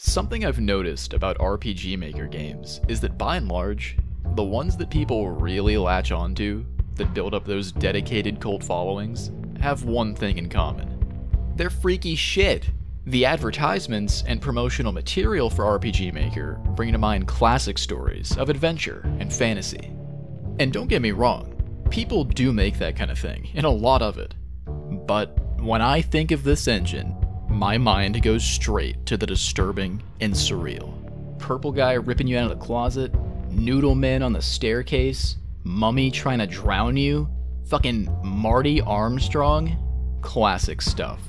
Something I've noticed about RPG Maker games is that by and large, the ones that people really latch onto, that build up those dedicated cult followings, have one thing in common. They're freaky shit! The advertisements and promotional material for RPG Maker bring to mind classic stories of adventure and fantasy. And don't get me wrong, people do make that kind of thing, and a lot of it. But when I think of this engine, my mind goes straight to the disturbing and surreal. Purple guy ripping you out of the closet, noodle men on the staircase, mummy trying to drown you, fucking Marty Armstrong. Classic stuff.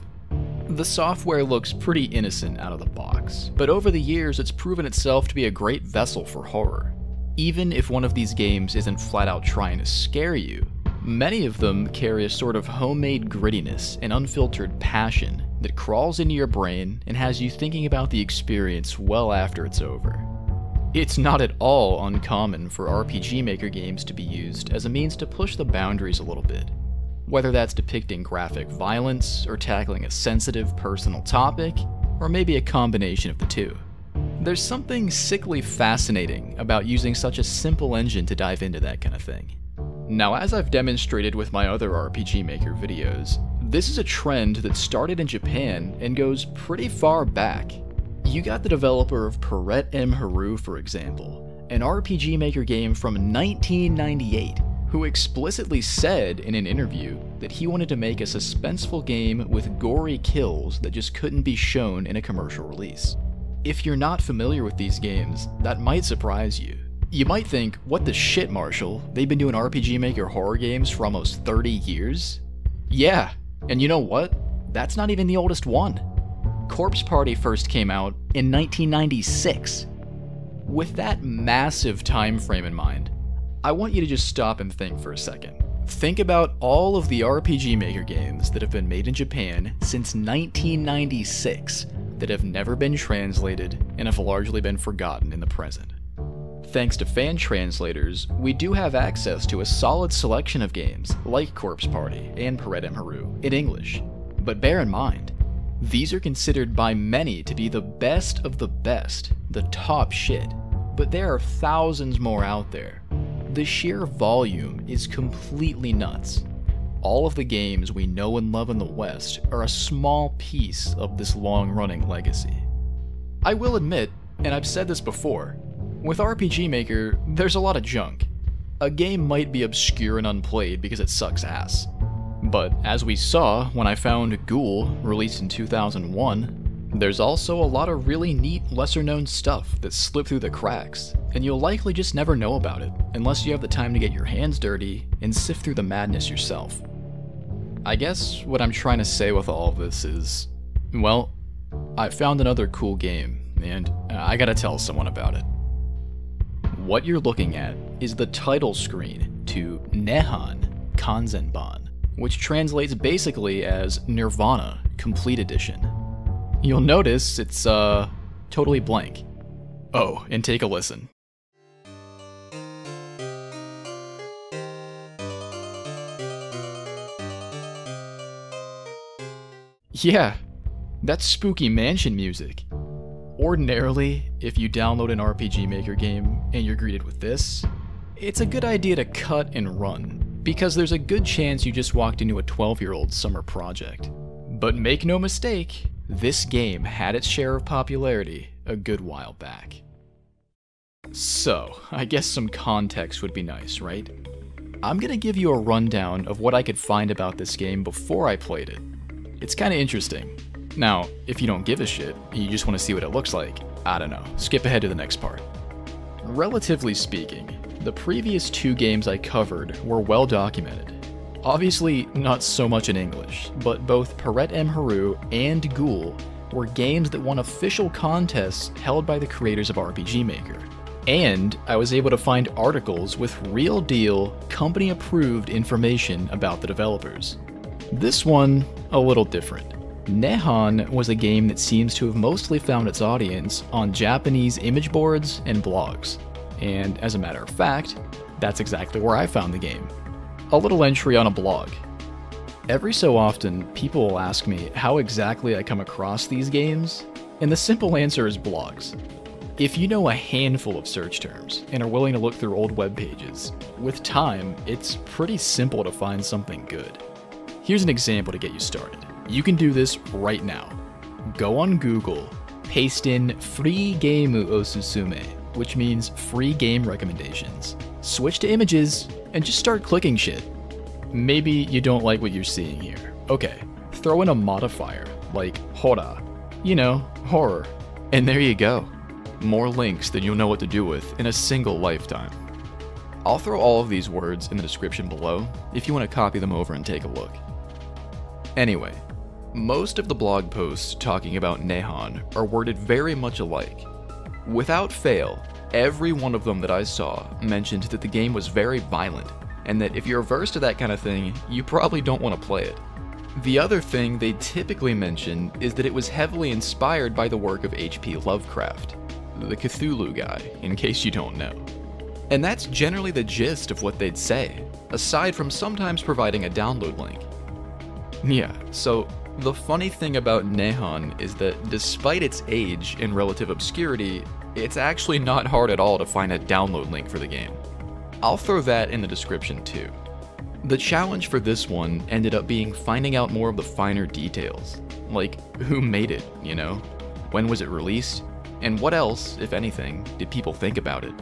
The software looks pretty innocent out of the box, but over the years it's proven itself to be a great vessel for horror. Even if one of these games isn't flat out trying to scare you, many of them carry a sort of homemade grittiness and unfiltered passion that crawls into your brain and has you thinking about the experience well after it's over. It's not at all uncommon for RPG Maker games to be used as a means to push the boundaries a little bit, whether that's depicting graphic violence or tackling a sensitive personal topic, or maybe a combination of the two. There's something sickly fascinating about using such a simple engine to dive into that kind of thing. Now, as I've demonstrated with my other RPG Maker videos, this is a trend that started in Japan and goes pretty far back. You got the developer of mythos, for example, an RPG Maker game from 1998, who explicitly said in an interview that he wanted to make a suspenseful game with gory kills that just couldn't be shown in a commercial release. If you're not familiar with these games, that might surprise you. You might think, what the shit, Marshall? They've been doing RPG Maker horror games for almost 30 years? Yeah, and you know what? That's not even the oldest one. Corpse Party first came out in 1996. With that massive time frame in mind, I want you to just stop and think for a second. Think about all of the RPG Maker games that have been made in Japan since 1996 that have never been translated and have largely been forgotten in the present. Thanks to fan translators, we do have access to a solid selection of games like Corpse Party and mythos in English. But bear in mind, these are considered by many to be the best of the best, the top shit. But there are thousands more out there. The sheer volume is completely nuts. All of the games we know and love in the West are a small piece of this long-running legacy. I will admit, and I've said this before, with RPG Maker, there's a lot of junk. A game might be obscure and unplayed because it sucks ass. But as we saw when I found Ghoul, released in 2001, there's also a lot of really neat, lesser-known stuff that slipped through the cracks, and you'll likely just never know about it unless you have the time to get your hands dirty and sift through the madness yourself. I guess what I'm trying to say with all of this is, well, I found another cool game, and I gotta tell someone about it. What you're looking at is the title screen to Nehan Kanzenban, which translates basically as Nirvana Complete Edition. You'll notice it's, totally blank. Oh, and take a listen. Yeah, that's spooky mansion music. Ordinarily, if you download an RPG Maker game and you're greeted with this, it's a good idea to cut and run, because there's a good chance you just walked into a 12-year-old's summer project. But make no mistake, this game had its share of popularity a good while back. So, I guess some context would be nice, right? I'm gonna give you a rundown of what I could find about this game before I played it. It's kinda interesting. Now, if you don't give a shit, and you just want to see what it looks like, I don't know, skip ahead to the next part. Relatively speaking, the previous two games I covered were well documented. Obviously, not so much in English, but both mythos and Ghoul were games that won official contests held by the creators of RPG Maker. And I was able to find articles with real deal, company-approved information about the developers. This one, a little different. Nehan was a game that seems to have mostly found its audience on Japanese image boards and blogs. And as a matter of fact, that's exactly where I found the game. A little entry on a blog. Every so often, people will ask me how exactly I come across these games, And the simple answer is blogs. If you know a handful of search terms and are willing to look through old web pages, with time, it's pretty simple to find something good. Here's an example to get you started. You can do this right now. Go on Google, paste in free game o susume, which means free game recommendations. Switch to images, and just start clicking shit. Maybe you don't like what you're seeing here. Okay, throw in a modifier, like hora. You know, horror. And there you go. More links than you'll know what to do with in a single lifetime. I'll throw all of these words in the description below if you want to copy them over and take a look. Anyway, most of the blog posts talking about Nehan are worded very much alike. Without fail, every one of them that I saw mentioned that the game was very violent, and that if you're averse to that kind of thing, you probably don't want to play it. The other thing they typically mention is that it was heavily inspired by the work of H.P. Lovecraft, the Cthulhu guy, in case you don't know. And that's generally the gist of what they'd say, aside from sometimes providing a download link. Yeah, so the funny thing about Nehan is that despite its age and relative obscurity, it's actually not hard at all to find a download link for the game. I'll throw that in the description too. The challenge for this one ended up being finding out more of the finer details, like who made it, you know? When was it released? And what else, if anything, did people think about it?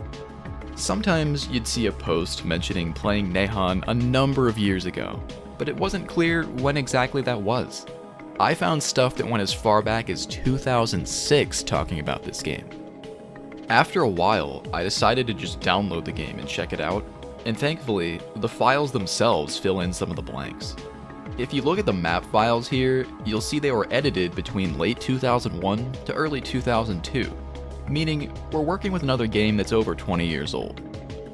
Sometimes you'd see a post mentioning playing Nehan a number of years ago, but it wasn't clear when exactly that was. I found stuff that went as far back as 2006 talking about this game. After a while, I decided to just download the game and check it out, and thankfully, the files themselves fill in some of the blanks. If you look at the map files here, you'll see they were edited between late 2001 to early 2002, meaning we're working with another game that's over 20 years old.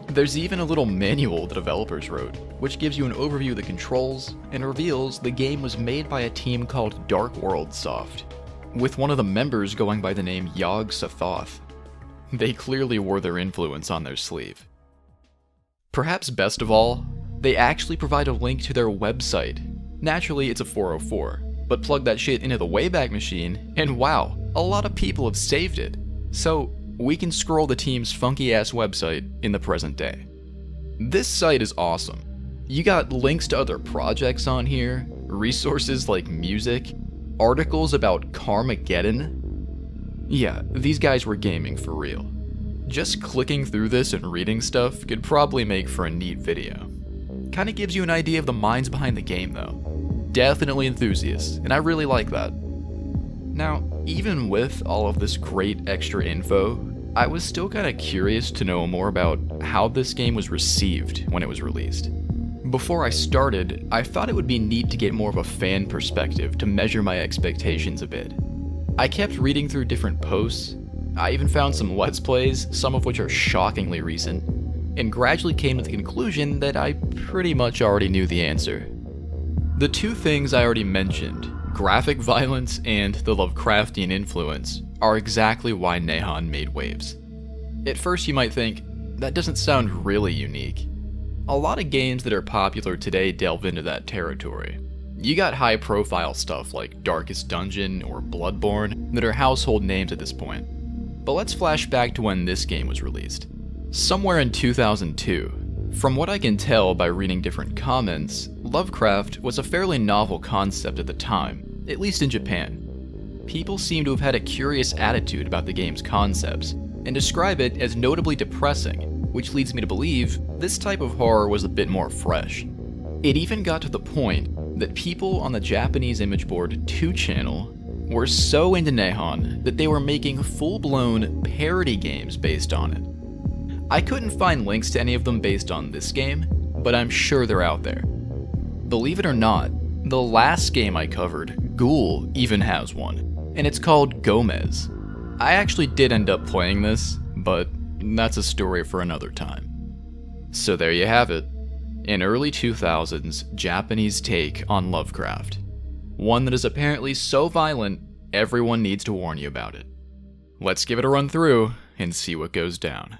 There's even a little manual the developers wrote, which gives you an overview of the controls and reveals the game was made by a team called Dark World Soft, with one of the members going by the name Yog Sothoth. They clearly wore their influence on their sleeve. Perhaps best of all, they actually provide a link to their website. Naturally, it's a 404, but plug that shit into the Wayback Machine, and wow, a lot of people have saved it. So, we can scroll the team's funky-ass website in the present day. This site is awesome. You got links to other projects on here, resources like music, articles about Carmageddon. Yeah, these guys were gaming for real. Just clicking through this and reading stuff could probably make for a neat video. Kinda gives you an idea of the minds behind the game though. Definitely enthusiasts, and I really like that. Now, even with all of this great extra info, I was still kinda curious to know more about how this game was received when it was released. Before I started, I thought it would be neat to get more of a fan perspective to measure my expectations a bit. I kept reading through different posts. I even found some Let's Plays, some of which are shockingly recent, and gradually came to the conclusion that I pretty much already knew the answer. The two things I already mentioned, graphic violence and the Lovecraftian influence, are exactly why Nehan made waves. At first you might think, that doesn't sound really unique. A lot of games that are popular today delve into that territory. You got high-profile stuff like Darkest Dungeon or Bloodborne that are household names at this point. But let's flash back to when this game was released. Somewhere in 2002. From what I can tell by reading different comments, Lovecraft was a fairly novel concept at the time, at least in Japan. People seem to have had a curious attitude about the game's concepts, and describe it as notably depressing, which leads me to believe this type of horror was a bit more fresh. It even got to the point that people on the Japanese image board 2 channel were so into Nehan that they were making full-blown parody games based on it. I couldn't find links to any of them based on this game, but I'm sure they're out there. Believe it or not, the last game I covered, Ghoul, even has one, and it's called Gomez. I actually did end up playing this, but that's a story for another time. So there you have it, an early 2000s Japanese take on Lovecraft. One that is apparently so violent, everyone needs to warn you about it. Let's give it a run through and see what goes down.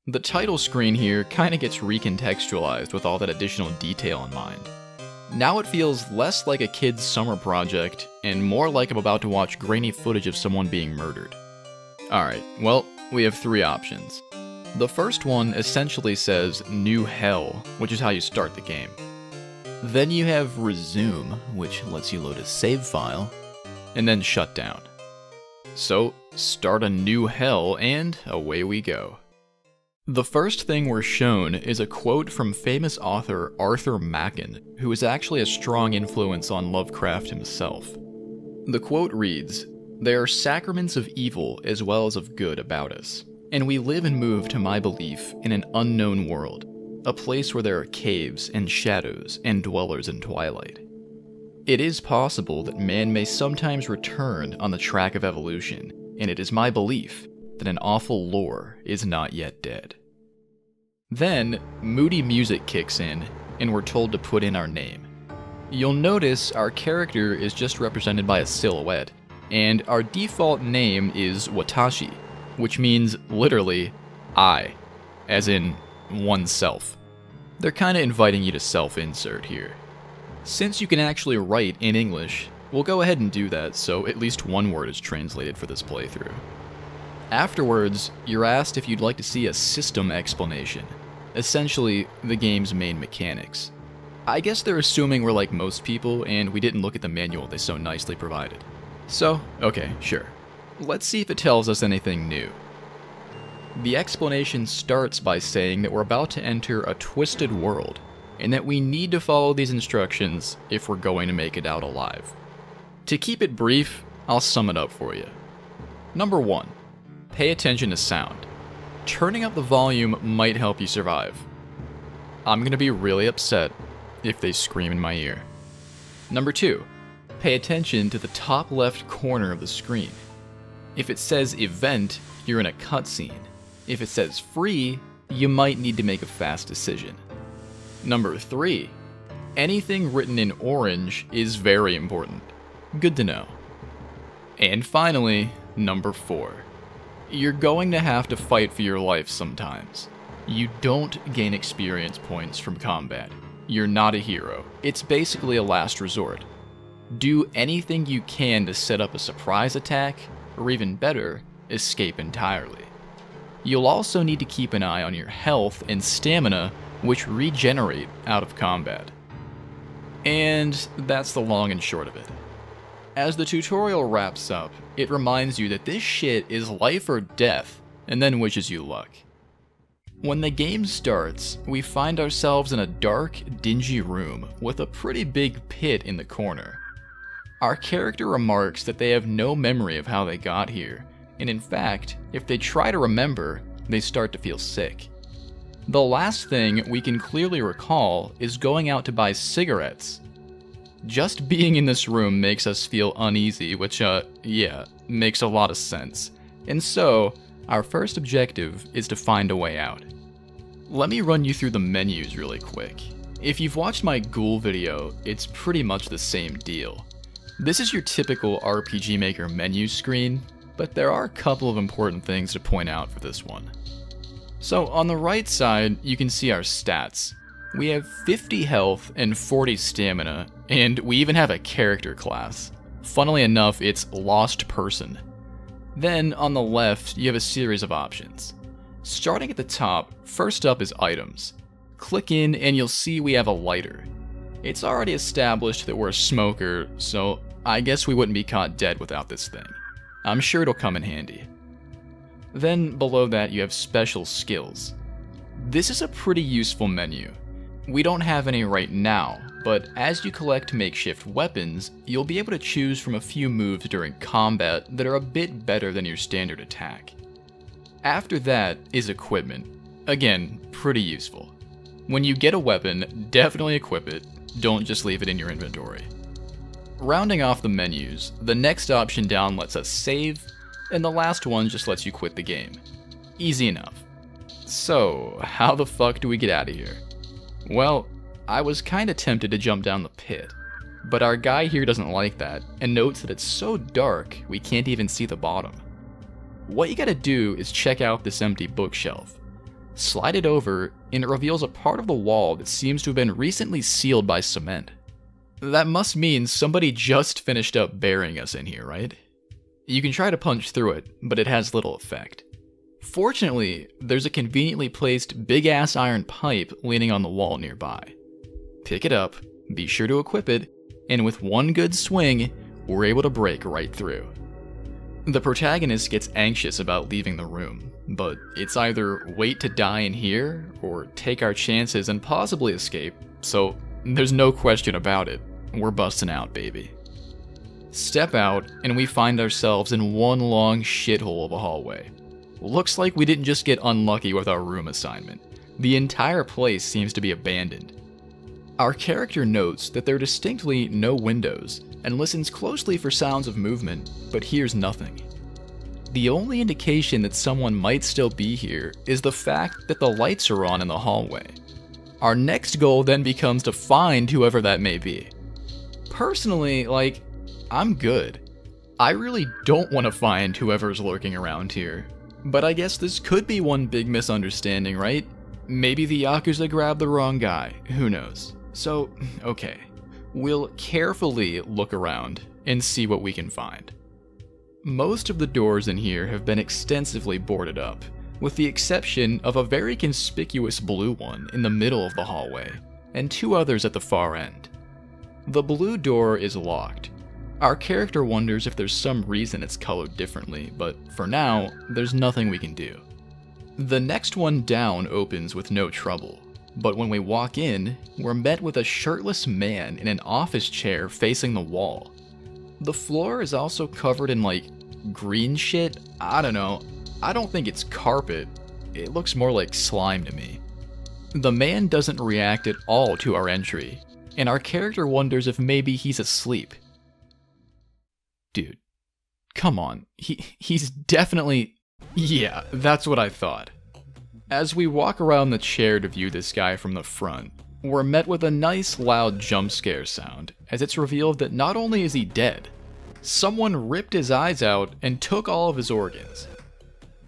The title screen here kinda gets recontextualized with all that additional detail in mind. Now it feels less like a kid's summer project, and more like I'm about to watch grainy footage of someone being murdered. Alright, well, we have 3 options. The first one essentially says New Hell, which is how you start the game. Then you have Resume, which lets you load a save file, and then Shut Down. So, start a new hell, and away we go. The first thing we're shown is a quote from famous author Arthur Machen, who is actually a strong influence on Lovecraft himself. The quote reads, "There are sacraments of evil as well as of good about us, and we live and move to my belief in an unknown world, a place where there are caves and shadows and dwellers in twilight. It is possible that man may sometimes return on the track of evolution, and it is my belief that an awful lore is not yet dead." Then, moody music kicks in, and we're told to put in our name. You'll notice our character is just represented by a silhouette, and our default name is Watashi, which means literally, I, as in oneself. They're kinda inviting you to self-insert here. Since you can actually write in English, we'll go ahead and do that so at least one word is translated for this playthrough. Afterwards, you're asked if you'd like to see a system explanation, essentially the game's main mechanics. I guess they're assuming we're like most people and we didn't look at the manual they so nicely provided. So, okay, sure. Let's see if it tells us anything new. The explanation starts by saying that we're about to enter a twisted world, and that we need to follow these instructions if we're going to make it out alive. To keep it brief, I'll sum it up for you. Number 1. Pay attention to sound. Turning up the volume might help you survive. I'm gonna be really upset if they scream in my ear. Number 2. Pay attention to the top left corner of the screen. If it says event, you're in a cutscene. If it says free, you might need to make a fast decision. Number 3. Anything written in orange is very important. Good to know. And finally, number 4. You're going to have to fight for your life sometimes. You don't gain experience points from combat. You're not a hero. It's basically a last resort. Do anything you can to set up a surprise attack, or even better, escape entirely. You'll also need to keep an eye on your health and stamina, which regenerate out of combat. And that's the long and short of it. As the tutorial wraps up, it reminds you that this shit is life or death, and then wishes you luck. When the game starts, we find ourselves in a dark, dingy room with a pretty big pit in the corner. Our character remarks that they have no memory of how they got here, and in fact, if they try to remember, they start to feel sick. The last thing we can clearly recall is going out to buy cigarettes. Just being in this room makes us feel uneasy, which, yeah, makes a lot of sense. And so, our first objective is to find a way out. Let me run you through the menus really quick. If you've watched my Ghoul video, it's pretty much the same deal. This is your typical RPG Maker menu screen, but there are a couple of important things to point out for this one. So on the right side, you can see our stats. We have 50 health and 40 stamina, and we even have a character class. Funnily enough, it's Lost Person. Then on the left, you have a series of options. Starting at the top, first up is items. Click in and you'll see we have a lighter. It's already established that we're a smoker, so I guess we wouldn't be caught dead without this thing. I'm sure it'll come in handy. Then below that you have special skills. This is a pretty useful menu. We don't have any right now, but as you collect makeshift weapons, you'll be able to choose from a few moves during combat that are a bit better than your standard attack. After that is equipment. Again, pretty useful. When you get a weapon, definitely equip it, don't just leave it in your inventory. Rounding off the menus, the next option down lets us save, and the last one just lets you quit the game. Easy enough. So, how the fuck do we get out of here? Well, I was kinda tempted to jump down the pit, but our guy here doesn't like that, and notes that it's so dark we can't even see the bottom. What you gotta do is check out this empty bookshelf. Slide it over, and it reveals a part of the wall that seems to have been recently sealed by cement. That must mean somebody just finished up burying us in here, right? You can try to punch through it, but it has little effect. Fortunately, there's a conveniently placed big-ass iron pipe leaning on the wall nearby. Pick it up, be sure to equip it, and with one good swing, we're able to break right through. The protagonist gets anxious about leaving the room, but it's either wait to die in here, or take our chances and possibly escape, so there's no question about it. We're busting out, baby. Step out, and we find ourselves in one long shithole of a hallway. Looks like we didn't just get unlucky with our room assignment. The entire place seems to be abandoned. Our character notes that there are distinctly no windows, and listens closely for sounds of movement, but hears nothing. The only indication that someone might still be here is the fact that the lights are on in the hallway. Our next goal then becomes to find whoever that may be. Personally, I'm good. I really don't want to find whoever's lurking around here, but I guess this could be one big misunderstanding, right? Maybe the Yakuza grabbed the wrong guy, who knows? So, okay. We'll carefully look around and see what we can find. Most of the doors in here have been extensively boarded up, with the exception of a very conspicuous blue one in the middle of the hallway, and two others at the far end. The blue door is locked. Our character wonders if there's some reason it's colored differently, but for now, there's nothing we can do. The next one down opens with no trouble, but when we walk in, we're met with a shirtless man in an office chair facing the wall. The floor is also covered in green shit. I don't know. I don't think it's carpet. It looks more like slime to me. The man doesn't react at all to our entry, and our character wonders if maybe he's asleep. Dude, come on. He's definitely... Yeah, that's what I thought. As we walk around the chair to view this guy from the front, we're met with a nice loud jump scare sound, as it's revealed that not only is he dead, someone ripped his eyes out and took all of his organs.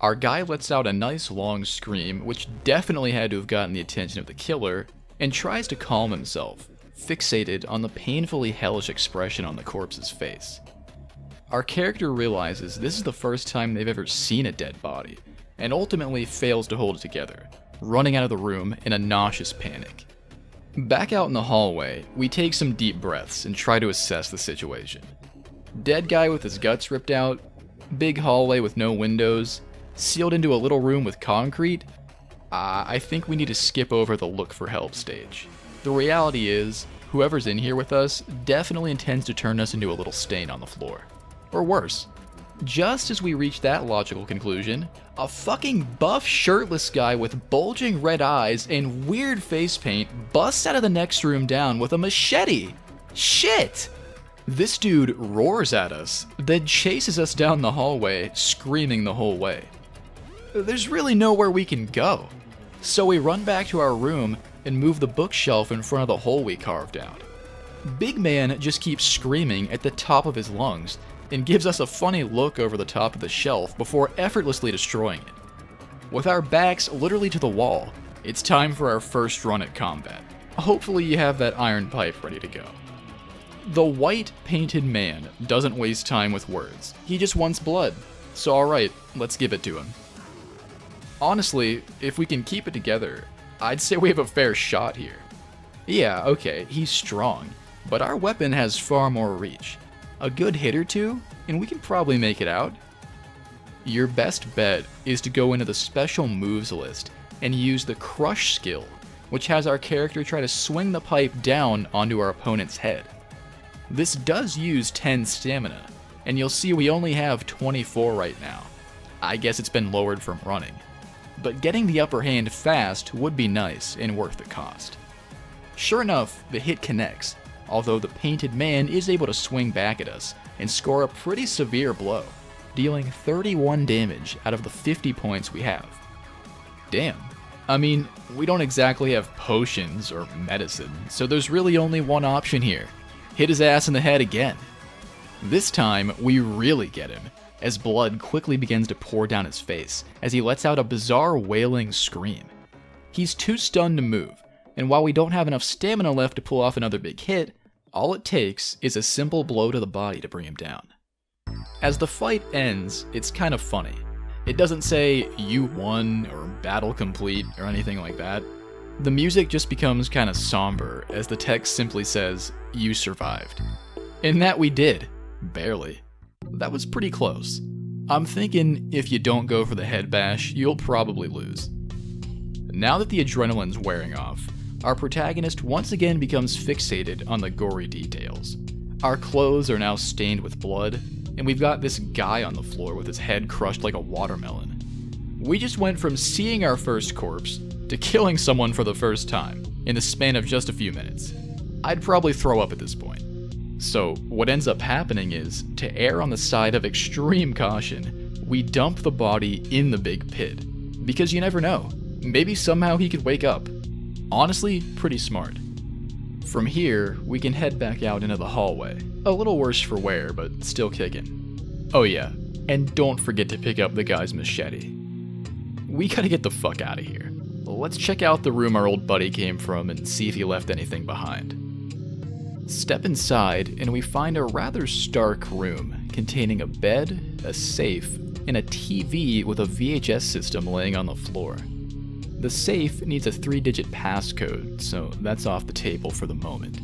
Our guy lets out a nice long scream, which definitely had to have gotten the attention of the killer, and tries to calm himself, fixated on the painfully hellish expression on the corpse's face. Our character realizes this is the first time they've ever seen a dead body, and ultimately fails to hold it together, running out of the room in a nauseous panic. Back out in the hallway, we take some deep breaths and try to assess the situation. Dead guy with his guts ripped out, big hallway with no windows, sealed into a little room with concrete. I think we need to skip over the look for help stage. The reality is, whoever's in here with us definitely intends to turn us into a little stain on the floor. Or worse. Just as we reach that logical conclusion, a fucking buff shirtless guy with bulging red eyes and weird face paint busts out of the next room down with a machete. Shit! This dude roars at us, then chases us down the hallway, screaming the whole way. There's really nowhere we can go, so we run back to our room and move the bookshelf in front of the hole we carved out. Big man just keeps screaming at the top of his lungs, and gives us a funny look over the top of the shelf before effortlessly destroying it. With our backs literally to the wall, it's time for our first run at combat. Hopefully you have that iron pipe ready to go. The white painted man doesn't waste time with words. He just wants blood. So alright, let's give it to him. Honestly, if we can keep it together, I'd say we have a fair shot here. Yeah, okay, he's strong, but our weapon has far more reach. A good hit or two, and we can probably make it out. Your best bet is to go into the special moves list and use the crush skill, which has our character try to swing the pipe down onto our opponent's head. This does use 10 stamina, and you'll see we only have 24 right now. I guess it's been lowered from running. But getting the upper hand fast would be nice and worth the cost. Sure enough, the hit connects, although the painted man is able to swing back at us and score a pretty severe blow, dealing 31 damage out of the 50 points we have. Damn. I mean, we don't exactly have potions or medicine, so there's really only one option here. Hit his ass in the head again. This time, we really get him, as blood quickly begins to pour down his face as he lets out a bizarre wailing scream. He's too stunned to move, and while we don't have enough stamina left to pull off another big hit, All it takes is a simple blow to the body to bring him down. As the fight ends, it's kind of funny. It doesn't say, "you won," or "battle complete," or anything like that. The music just becomes kind of somber as the text simply says, "you survived." And that we did. Barely. That was pretty close. I'm thinking if you don't go for the head bash, you'll probably lose. Now that the adrenaline's wearing off, our protagonist once again becomes fixated on the gory details. Our clothes are now stained with blood, and we've got this guy on the floor with his head crushed like a watermelon. We just went from seeing our first corpse to killing someone for the first time in the span of just a few minutes. I'd probably throw up at this point. So what ends up happening is, to err on the side of extreme caution, we dump the body in the big pit. Because you never know, maybe somehow he could wake up. Honestly, pretty smart. From here, we can head back out into the hallway. A little worse for wear, but still kicking. Oh yeah, and don't forget to pick up the guy's machete. We gotta get the fuck out of here. Let's check out the room our old buddy came from and see if he left anything behind. Step inside, and we find a rather stark room containing a bed, a safe, and a TV with a VHS system laying on the floor. The safe needs a 3-digit passcode, so that's off the table for the moment.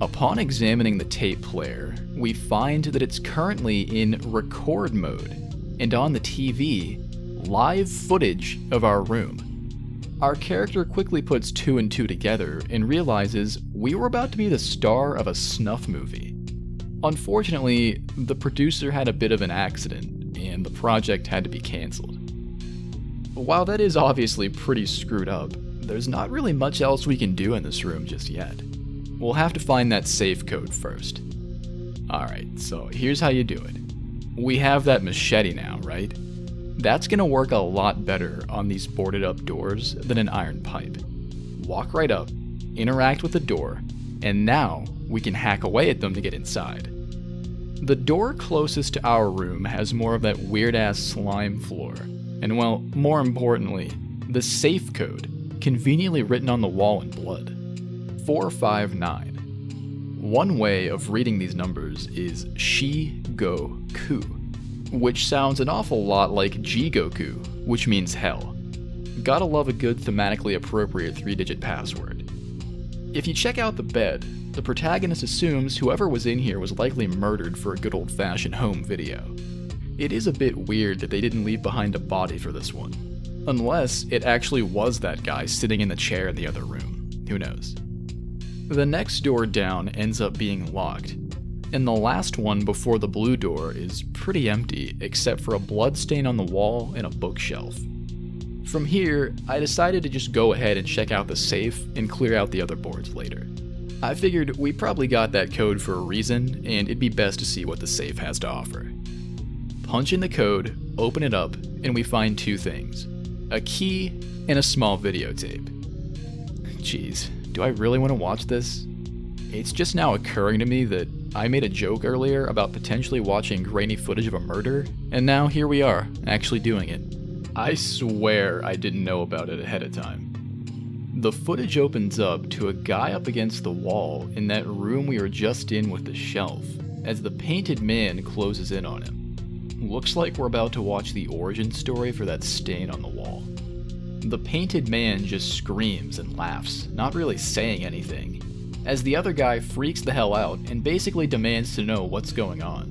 Upon examining the tape player, we find that it's currently in record mode, and on the TV, live footage of our room. Our character quickly puts 2 and 2 together and realizes we were about to be the star of a snuff movie. Unfortunately, the producer had a bit of an accident, and the project had to be cancelled. While that is obviously pretty screwed up, there's not really much else we can do in this room just yet. We'll have to find that safe code first. Alright, so here's how you do it. We have that machete now, right? That's gonna work a lot better on these boarded up doors than an iron pipe. Walk right up, interact with the door, and now we can hack away at them to get inside. The door closest to our room has more of that weird ass slime floor, and well, more importantly, the safe code, conveniently written on the wall in blood. 459. One way of reading these numbers is Shi-Go-Ku, which sounds an awful lot like Jigoku, which means hell. Gotta love a good thematically appropriate 3-digit password. If you check out the bed, the protagonist assumes whoever was in here was likely murdered for a good old-fashioned home video. It is a bit weird that they didn't leave behind a body for this one. Unless it actually was that guy sitting in the chair in the other room. Who knows? The next door down ends up being locked, and the last one before the blue door is pretty empty except for a blood stain on the wall and a bookshelf. From here, I decided to just go ahead and check out the safe and clear out the other boards later. I figured we probably got that code for a reason, and it'd be best to see what the safe has to offer. Punch in the code, open it up, and we find 2 things. A key and a small videotape. Jeez, do I really want to watch this? It's just now occurring to me that I made a joke earlier about potentially watching grainy footage of a murder, and now here we are, actually doing it. I swear I didn't know about it ahead of time. The footage opens up to a guy up against the wall in that room we were just in with the shelf, as the painted man closes in on him. Looks like we're about to watch the origin story for that stain on the wall. The painted man just screams and laughs, not really saying anything, as the other guy freaks the hell out and basically demands to know what's going on.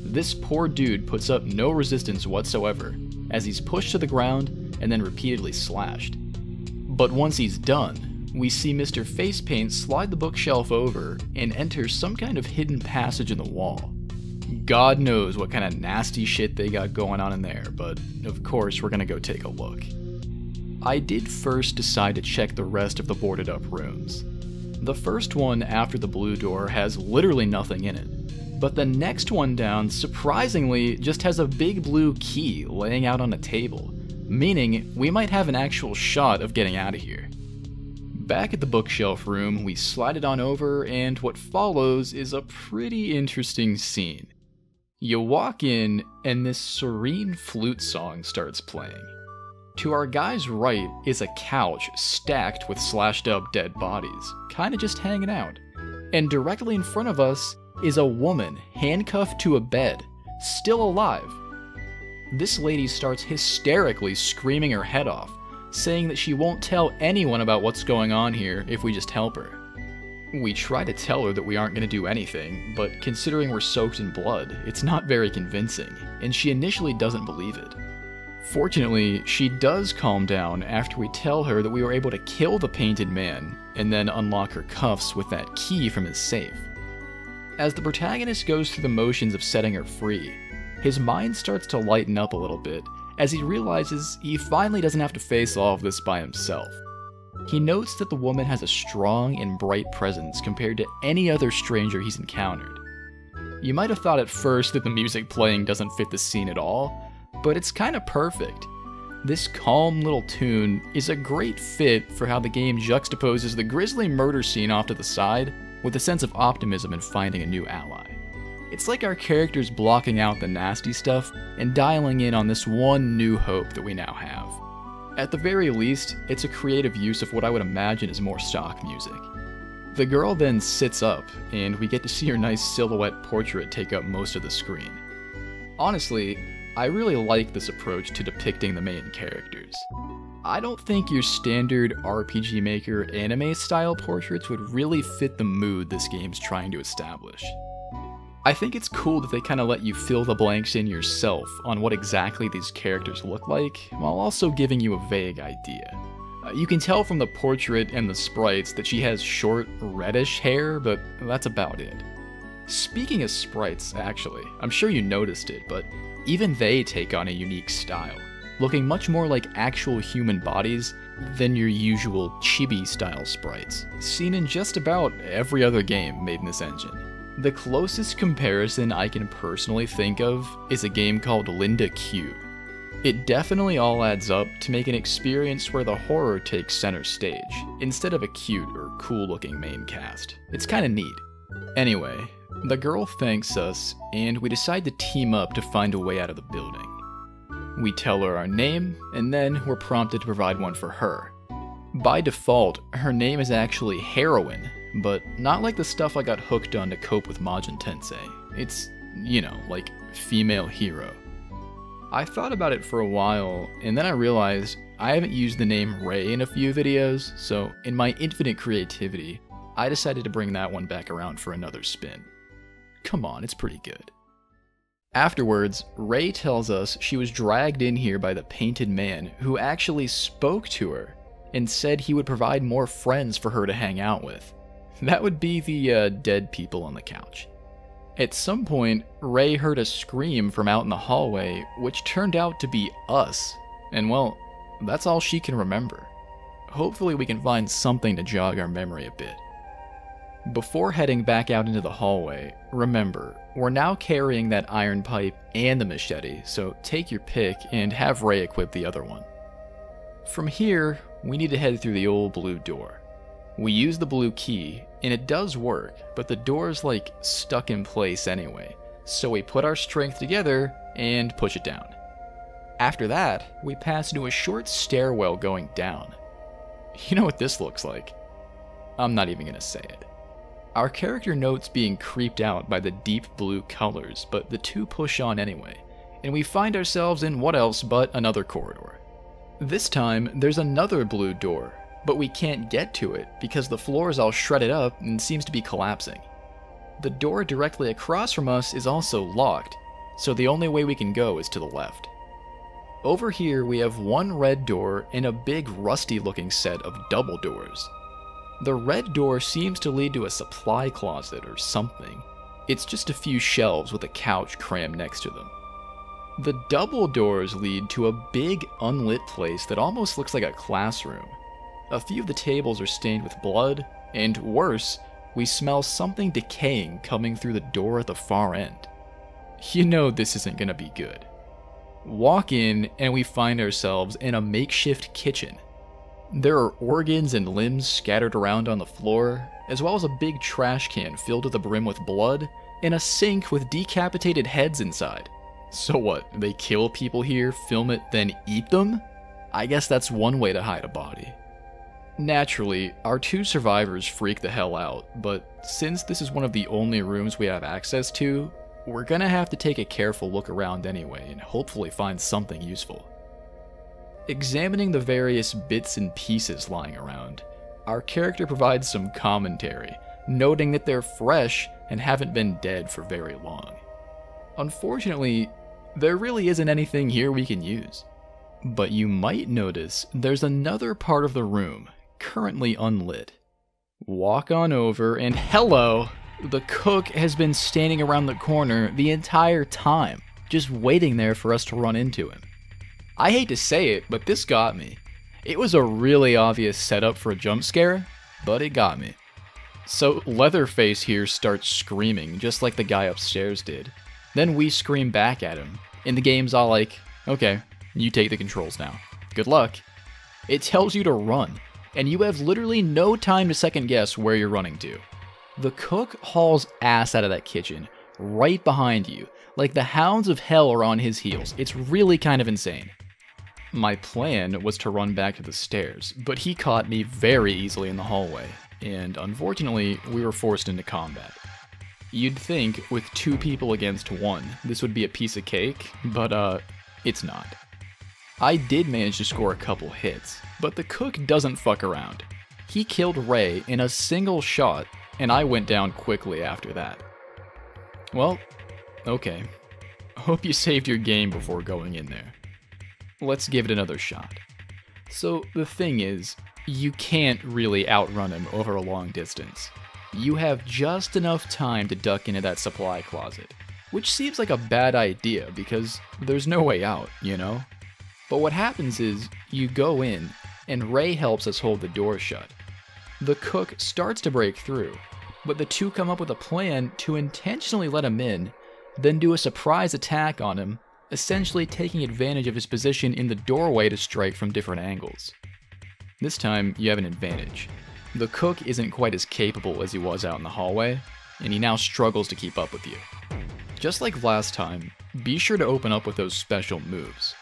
This poor dude puts up no resistance whatsoever, as he's pushed to the ground and then repeatedly slashed. But once he's done, we see Mr. Facepaint slide the bookshelf over and enter some kind of hidden passage in the wall. God knows what kind of nasty shit they got going on in there, but of course we're gonna go take a look. I did first decide to check the rest of the boarded up rooms. The first one after the blue door has literally nothing in it, but the next one down surprisingly just has a big blue key laying out on a table, meaning we might have an actual shot of getting out of here. Back at the bookshelf room, we slide it on over, and what follows is a pretty interesting scene. You walk in, and this serene flute song starts playing. To our guy's right is a couch stacked with slashed up dead bodies, kinda just hanging out. and directly in front of us is a woman handcuffed to a bed, still alive. This lady starts hysterically screaming her head off, saying that she won't tell anyone about what's going on here if we just help her. We try to tell her that we aren't going to do anything, but considering we're soaked in blood, it's not very convincing, and she initially doesn't believe it. Fortunately, she does calm down after we tell her that we were able to kill the painted man, and then unlock her cuffs with that key from his safe. As the protagonist goes through the motions of setting her free, his mind starts to lighten up a little bit as he realizes he finally doesn't have to face all of this by himself. He notes that the woman has a strong and bright presence compared to any other stranger he's encountered. You might have thought at first that the music playing doesn't fit the scene at all, but it's kinda perfect. This calm little tune is a great fit for how the game juxtaposes the grisly murder scene off to the side with a sense of optimism in finding a new ally. It's like our characters blocking out the nasty stuff and dialing in on this one new hope that we now have. At the very least, it's a creative use of what I would imagine is more stock music. The girl then sits up, and we get to see her nice silhouette portrait take up most of the screen. Honestly, I really like this approach to depicting the main characters. I don't think your standard RPG Maker anime-style portraits would really fit the mood this game's trying to establish. I think it's cool that they kind of let you fill the blanks in yourself on what exactly these characters look like, while also giving you a vague idea. You can tell from the portrait and the sprites that she has short, reddish hair, but that's about it. Speaking of sprites, actually, I'm sure you noticed it, but even they take on a unique style, looking much more like actual human bodies than your usual chibi-style sprites, seen in just about every other game made in this engine. The closest comparison I can personally think of is a game called Linda Q. It definitely all adds up to make an experience where the horror takes center stage, instead of a cute or cool-looking main cast. It's kinda neat. Anyway, the girl thanks us, and we decide to team up to find a way out of the building. We tell her our name, and then we're prompted to provide one for her. By default, her name is actually Heroine, but not like the stuff I got hooked on to cope with Majin Tensei. It's, you know, like female hero. I thought about it for a while, and then I realized I haven't used the name Ray in a few videos, so in my infinite creativity, I decided to bring that one back around for another spin. Come on, it's pretty good. Afterwards, Ray tells us she was dragged in here by the painted man who actually spoke to her and said he would provide more friends for her to hang out with. That would be the dead people on the couch. At some point, Ray heard a scream from out in the hallway, which turned out to be us. And well, that's all she can remember. Hopefully we can find something to jog our memory a bit. Before heading back out into the hallway, remember, we're now carrying that iron pipe and the machete, so take your pick and have Ray equip the other one. From here, we need to head through the old blue door. We use the blue key, and it does work, but the door's like stuck in place anyway, so we put our strength together and push it down. After that, we pass into a short stairwell going down. You know what this looks like? I'm not even gonna say it. Our character notes being creeped out by the deep blue colors, but the two push on anyway, and we find ourselves in what else but another corridor. This time, there's another blue door, but we can't get to it because the floor is all shredded up and seems to be collapsing. The door directly across from us is also locked, so the only way we can go is to the left. Over here we have one red door and a big rusty looking set of double doors. The red door seems to lead to a supply closet or something. It's just a few shelves with a couch crammed next to them. The double doors lead to a big unlit place that almost looks like a classroom. A few of the tables are stained with blood, and worse, we smell something decaying coming through the door at the far end. You know this isn't gonna be good. Walk in, and we find ourselves in a makeshift kitchen. There are organs and limbs scattered around on the floor, as well as a big trash can filled to the brim with blood, and a sink with decapitated heads inside. So what, they kill people here, film it, then eat them? I guess that's one way to hide a body. Naturally, our two survivors freak the hell out, but since this is one of the only rooms we have access to, we're gonna have to take a careful look around anyway and hopefully find something useful. Examining the various bits and pieces lying around, our character provides some commentary, noting that they're fresh and haven't been dead for very long. Unfortunately, there really isn't anything here we can use. But you might notice there's another part of the room, currently unlit. Walk on over and hello! The cook has been standing around the corner the entire time, just waiting there for us to run into him. I hate to say it, but this got me. It was a really obvious setup for a jump scare, but it got me. So Leatherface here starts screaming, just like the guy upstairs did. Then we scream back at him, and the game's all like, okay, you take the controls now. Good luck. It tells you to run, and you have literally no time to second guess where you're running to. The cook hauls ass out of that kitchen, right behind you, like the hounds of hell are on his heels. It's really kind of insane. My plan was to run back to the stairs, but he caught me very easily in the hallway, and unfortunately, we were forced into combat. You'd think, with 2 people against 1, this would be a piece of cake, but it's not. I did manage to score a couple hits, but the cook doesn't fuck around. He killed Ray in a single shot, and I went down quickly after that. Well, okay. Hope you saved your game before going in there. Let's give it another shot. So the thing is, you can't really outrun him over a long distance. You have just enough time to duck into that supply closet, which seems like a bad idea because there's no way out, you know? But what happens is, you go in, and Ray helps us hold the door shut. The cook starts to break through, but the two come up with a plan to intentionally let him in, then do a surprise attack on him, essentially taking advantage of his position in the doorway to strike from different angles. This time, you have an advantage. The cook isn't quite as capable as he was out in the hallway, and he now struggles to keep up with you. Just like last time, be sure to open up with those special moves.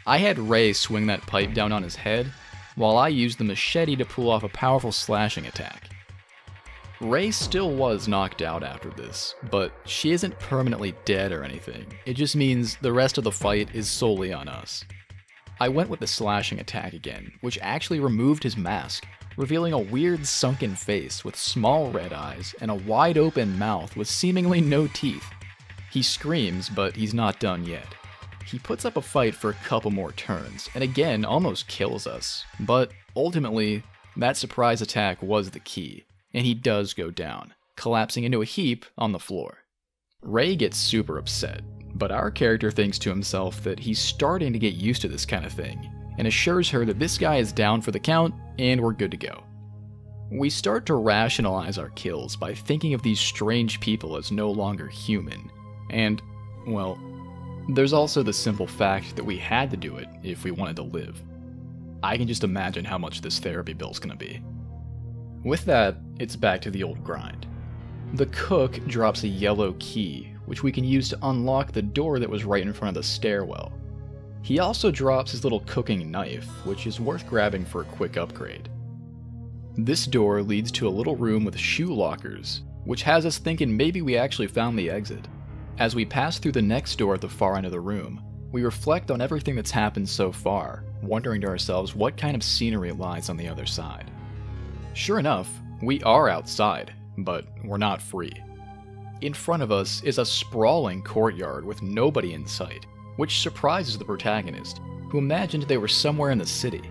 I had Ray swing that pipe down on his head, while I used the machete to pull off a powerful slashing attack. Ray still was knocked out after this, but she isn't permanently dead or anything. It just means the rest of the fight is solely on us. I went with the slashing attack again, which actually removed his mask, revealing a weird sunken face with small red eyes and a wide open mouth with seemingly no teeth. He screams, but he's not done yet. He puts up a fight for a couple more turns, and again almost kills us, but ultimately, that surprise attack was the key, and he does go down, collapsing into a heap on the floor. Ray gets super upset, but our character thinks to himself that he's starting to get used to this kind of thing, and assures her that this guy is down for the count, and we're good to go. We start to rationalize our kills by thinking of these strange people as no longer human, and, well, there's also the simple fact that we had to do it if we wanted to live. I can just imagine how much this therapy bill's gonna be. With that, it's back to the old grind. The cook drops a yellow key, which we can use to unlock the door that was right in front of the stairwell. He also drops his little cooking knife, which is worth grabbing for a quick upgrade. This door leads to a little room with shoe lockers, which has us thinking maybe we actually found the exit. As we pass through the next door at the far end of the room, we reflect on everything that's happened so far, wondering to ourselves what kind of scenery lies on the other side. Sure enough, we are outside, but we're not free. In front of us is a sprawling courtyard with nobody in sight, which surprises the protagonist, who imagined they were somewhere in the city.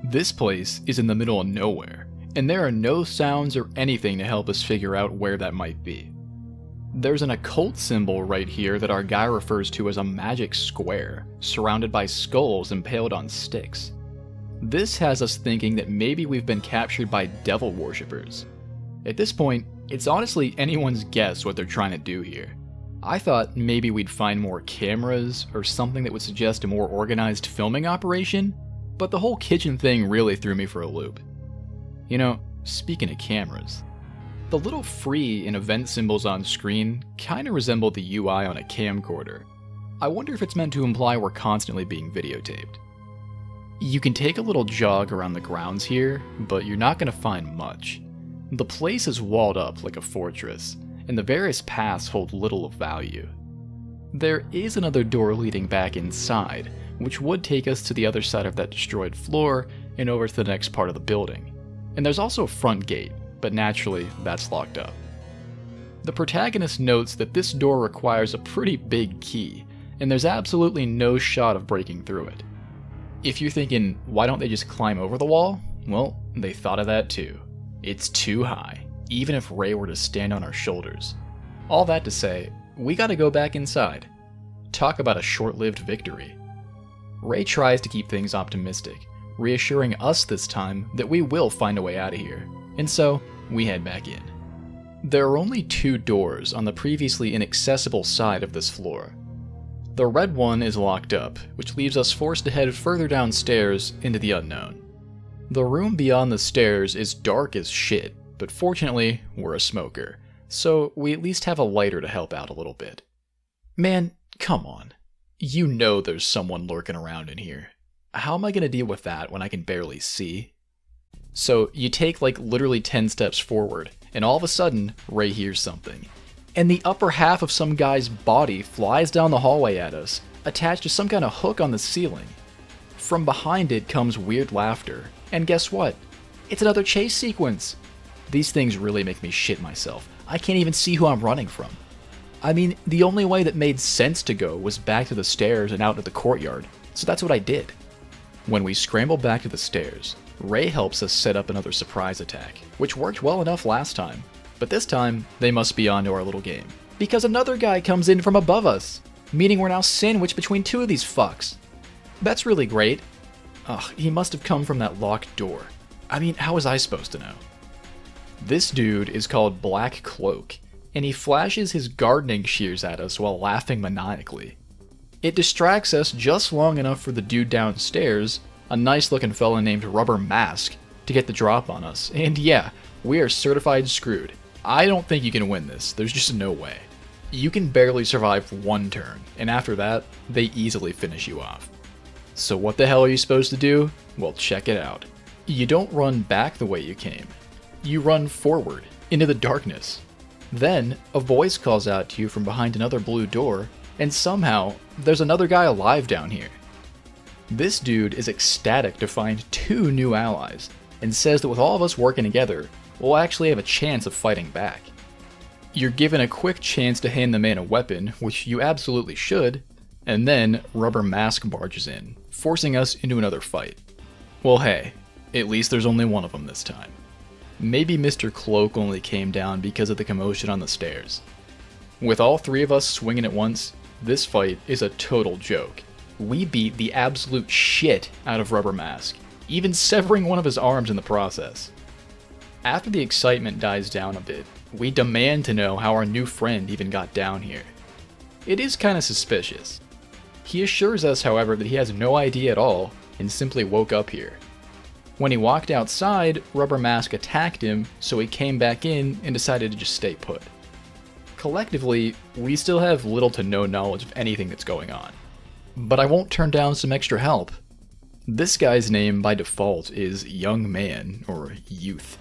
This place is in the middle of nowhere, and there are no sounds or anything to help us figure out where that might be. There's an occult symbol right here that our guy refers to as a magic square, surrounded by skulls impaled on sticks. This has us thinking that maybe we've been captured by devil worshippers. At this point, it's honestly anyone's guess what they're trying to do here. I thought maybe we'd find more cameras or something that would suggest a more organized filming operation, but the whole kitchen thing really threw me for a loop. You know, speaking of cameras, the little free and event symbols on screen kinda resemble the UI on a camcorder. I wonder if it's meant to imply we're constantly being videotaped. You can take a little jog around the grounds here, but you're not going to find much. The place is walled up like a fortress, and the various paths hold little of value. There is another door leading back inside, which would take us to the other side of that destroyed floor and over to the next part of the building. And there's also a front gate, but naturally, that's locked up. The protagonist notes that this door requires a pretty big key, and there's absolutely no shot of breaking through it. If you're thinking, why don't they just climb over the wall? Well, they thought of that too. It's too high, even if Ray were to stand on our shoulders. All that to say, we gotta go back inside. Talk about a short-lived victory. Ray tries to keep things optimistic, reassuring us this time that we will find a way out of here, and so we head back in. There are only 2 doors on the previously inaccessible side of this floor. The red one is locked up, which leaves us forced to head further downstairs into the unknown. The room beyond the stairs is dark as shit, but fortunately, we're a smoker, so we at least have a lighter to help out a little bit. Man, come on. You know there's someone lurking around in here. How am I gonna deal with that when I can barely see? So you take like literally 10 steps forward, and all of a sudden, Ray hears something. And the upper half of some guy's body flies down the hallway at us, attached to some kind of hook on the ceiling. From behind it comes weird laughter, and guess what? It's another chase sequence! These things really make me shit myself. I can't even see who I'm running from. I mean, the only way that made sense to go was back to the stairs and out into the courtyard, so that's what I did. When we scramble back to the stairs, Ray helps us set up another surprise attack, which worked well enough last time, but this time, they must be onto our little game. Because another guy comes in from above us, meaning we're now sandwiched between 2 of these fucks. That's really great. Ugh, he must have come from that locked door. I mean, how was I supposed to know? This dude is called Black Cloak, and he flashes his gardening shears at us while laughing maniacally. It distracts us just long enough for the dude downstairs, a nice looking fella named Rubber Mask, to get the drop on us, and yeah, we are certified screwed. I don't think you can win this, there's just no way. You can barely survive 1 turn, and after that, they easily finish you off. So what the hell are you supposed to do? Well, check it out. You don't run back the way you came. You run forward, into the darkness. Then, a voice calls out to you from behind another blue door, and somehow, there's another guy alive down here. This dude is ecstatic to find 2 new allies, and says that with all of us working together, we'll actually have a chance of fighting back. You're given a quick chance to hand the man a weapon, which you absolutely should, and then Rubber Mask barges in, forcing us into another fight. Well hey, at least there's only one of them this time. Maybe Mr. Cloak only came down because of the commotion on the stairs. With all 3 of us swinging at once, this fight is a total joke. We beat the absolute shit out of Rubber Mask, even severing one of his arms in the process. After the excitement dies down a bit, we demand to know how our new friend even got down here. It is kinda suspicious. He assures us, however, that he has no idea at all and simply woke up here. When he walked outside, Rubber Mask attacked him, so he came back in and decided to just stay put. Collectively, we still have little to no knowledge of anything that's going on. But I won't turn down some extra help. This guy's name by default is Young Man, or Youth.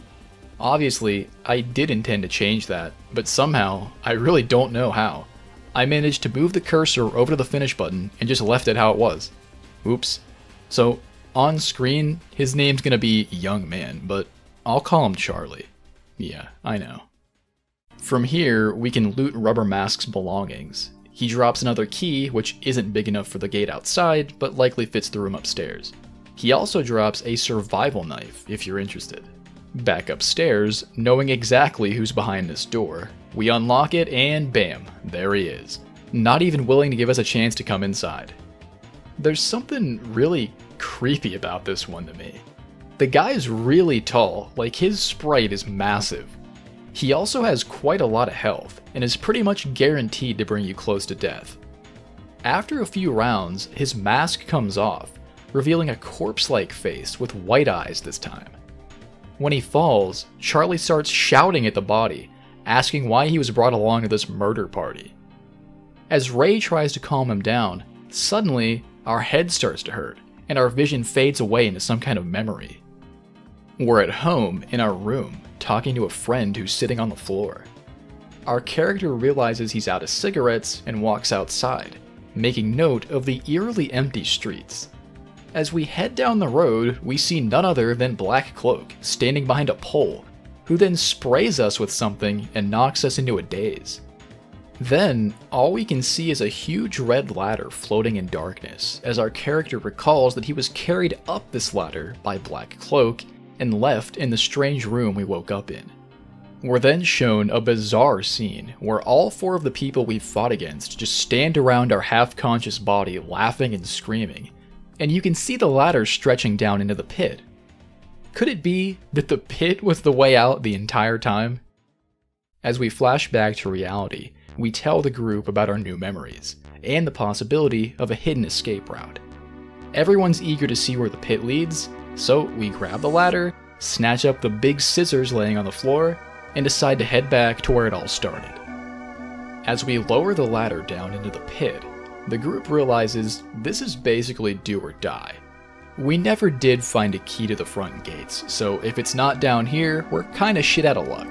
Obviously, I did intend to change that, but somehow, I really don't know how. I managed to move the cursor over to the finish button and just left it how it was. Oops. So, on screen, his name's gonna be Young Man, but I'll call him Charlie. Yeah, I know. From here, we can loot Rubber Mask's belongings. He drops another key, which isn't big enough for the gate outside, but likely fits the room upstairs. He also drops a survival knife, if you're interested. Back upstairs, knowing exactly who's behind this door, we unlock it and bam, there he is. Not even willing to give us a chance to come inside. There's something really creepy about this one to me. The guy's really tall, like his sprite is massive. He also has quite a lot of health, and is pretty much guaranteed to bring you close to death. After a few rounds, his mask comes off, revealing a corpse-like face with white eyes this time. When he falls, Charlie starts shouting at the body, asking why he was brought along to this murder party. As Ray tries to calm him down, suddenly our head starts to hurt, and our vision fades away into some kind of memory. We're at home, in our room, talking to a friend who's sitting on the floor. Our character realizes he's out of cigarettes and walks outside, making note of the eerily empty streets. As we head down the road, we see none other than Black Cloak standing behind a pole, who then sprays us with something and knocks us into a daze. Then, all we can see is a huge red ladder floating in darkness, as our character recalls that he was carried up this ladder by Black Cloak and left in the strange room we woke up in. We're then shown a bizarre scene where all 4 of the people we've fought against just stand around our half-conscious body laughing and screaming, and you can see the ladder stretching down into the pit. Could it be that the pit was the way out the entire time? As we flash back to reality, we tell the group about our new memories, and the possibility of a hidden escape route. Everyone's eager to see where the pit leads, so we grab the ladder, snatch up the big scissors laying on the floor, and decide to head back to where it all started. As we lower the ladder down into the pit, the group realizes this is basically do or die. We never did find a key to the front gates, so if it's not down here, we're kinda shit out of luck.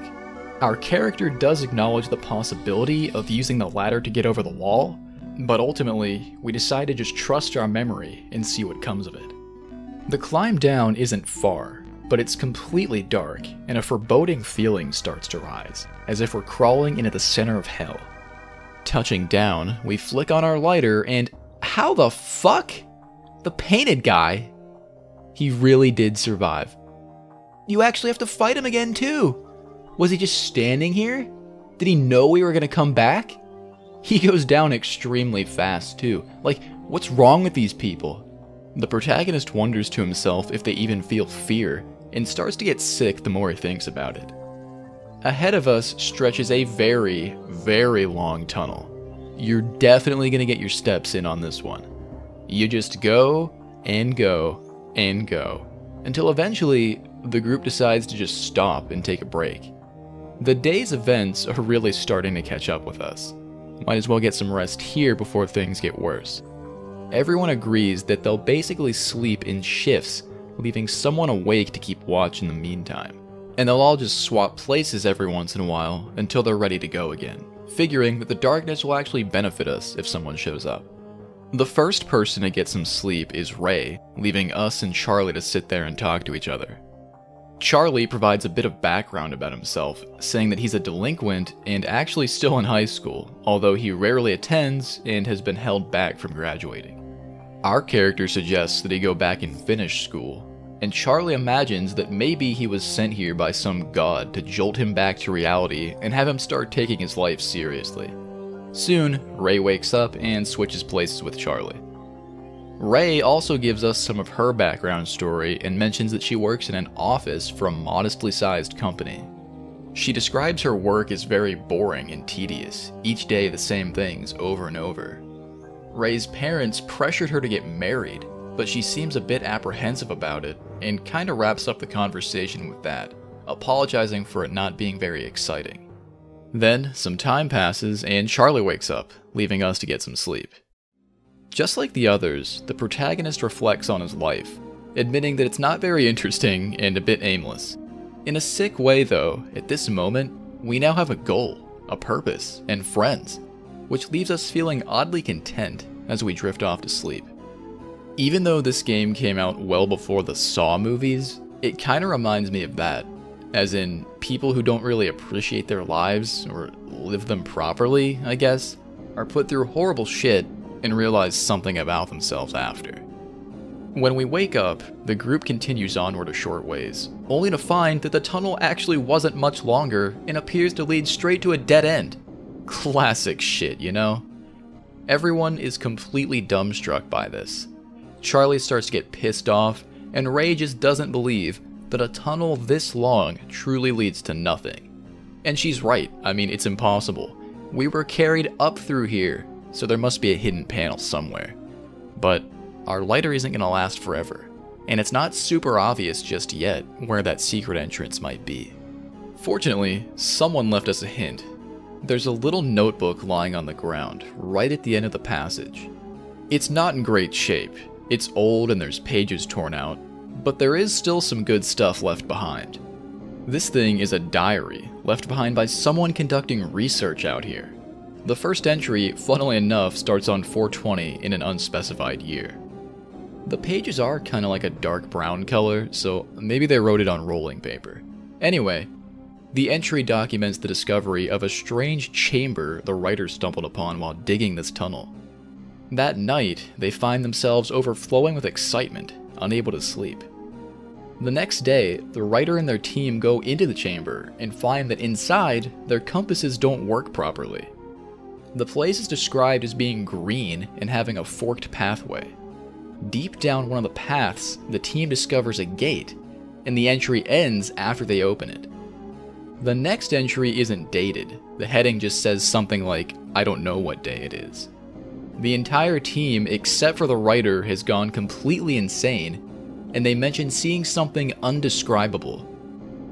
Our character does acknowledge the possibility of using the ladder to get over the wall, but ultimately, we decide to just trust our memory and see what comes of it. The climb down isn't far, but it's completely dark, and a foreboding feeling starts to rise, as if we're crawling into the center of hell. Touching down, we flick on our lighter and how the fuck? The painted guy? He really did survive. You actually have to fight him again too! Was he just standing here? Did he know we were gonna come back? He goes down extremely fast too. Like, what's wrong with these people? The protagonist wonders to himself if they even feel fear, and starts to get sick the more he thinks about it. Ahead of us stretches a very, very long tunnel. You're definitely gonna get your steps in on this one. You just go, and go, and go, until eventually, the group decides to just stop and take a break. The day's events are really starting to catch up with us. Might as well get some rest here before things get worse. Everyone agrees that they'll basically sleep in shifts, leaving someone awake to keep watch in the meantime. And they'll all just swap places every once in a while until they're ready to go again, figuring that the darkness will actually benefit us if someone shows up. The first person to get some sleep is Ray, leaving us and Charlie to sit there and talk to each other. Charlie provides a bit of background about himself, saying that he's a delinquent and actually still in high school, although he rarely attends and has been held back from graduating. Our character suggests that he go back and finish school, and Charlie imagines that maybe he was sent here by some god to jolt him back to reality and have him start taking his life seriously. Soon, Ray wakes up and switches places with Charlie. Ray also gives us some of her background story and mentions that she works in an office for a modestly sized company. She describes her work as very boring and tedious, each day the same things over and over. Ray's parents pressured her to get married, but she seems a bit apprehensive about it and kinda wraps up the conversation with that, apologizing for it not being very exciting. Then, some time passes and Charlie wakes up, leaving us to get some sleep. Just like the others, the protagonist reflects on his life, admitting that it's not very interesting and a bit aimless. In a sick way though, at this moment, we now have a goal, a purpose, and friends, which leaves us feeling oddly content as we drift off to sleep. Even though this game came out well before the Saw movies, it kinda reminds me of that, as in people who don't really appreciate their lives, or live them properly, I guess, are put through horrible shit and realize something about themselves after. When we wake up, the group continues onward a short ways, only to find that the tunnel actually wasn't much longer and appears to lead straight to a dead end. Classic shit, you know? Everyone is completely dumbstruck by this. Charlie starts to get pissed off, and Ray just doesn't believe that a tunnel this long truly leads to nothing. And she's right, I mean, it's impossible. We were carried up through here, so there must be a hidden panel somewhere. But our lighter isn't gonna last forever, and it's not super obvious just yet where that secret entrance might be. Fortunately, someone left us a hint. There's a little notebook lying on the ground, right at the end of the passage. It's not in great shape, It's old and there's pages torn out, but there is still some good stuff left behind. This thing is a diary, left behind by someone conducting research out here. The first entry, funnily enough, starts on 420 in an unspecified year. The pages are kinda like a dark brown color, so maybe they wrote it on rolling paper. Anyway, the entry documents the discovery of a strange chamber the writer stumbled upon while digging this tunnel. That night, they find themselves overflowing with excitement, unable to sleep. The next day, the writer and their team go into the chamber and find that inside, their compasses don't work properly. The place is described as being green and having a forked pathway. Deep down one of the paths, the team discovers a gate, and the entry ends after they open it. The next entry isn't dated. The heading just says something like, "I don't know what day it is." The entire team, except for the writer, has gone completely insane, and they mention seeing something undescribable.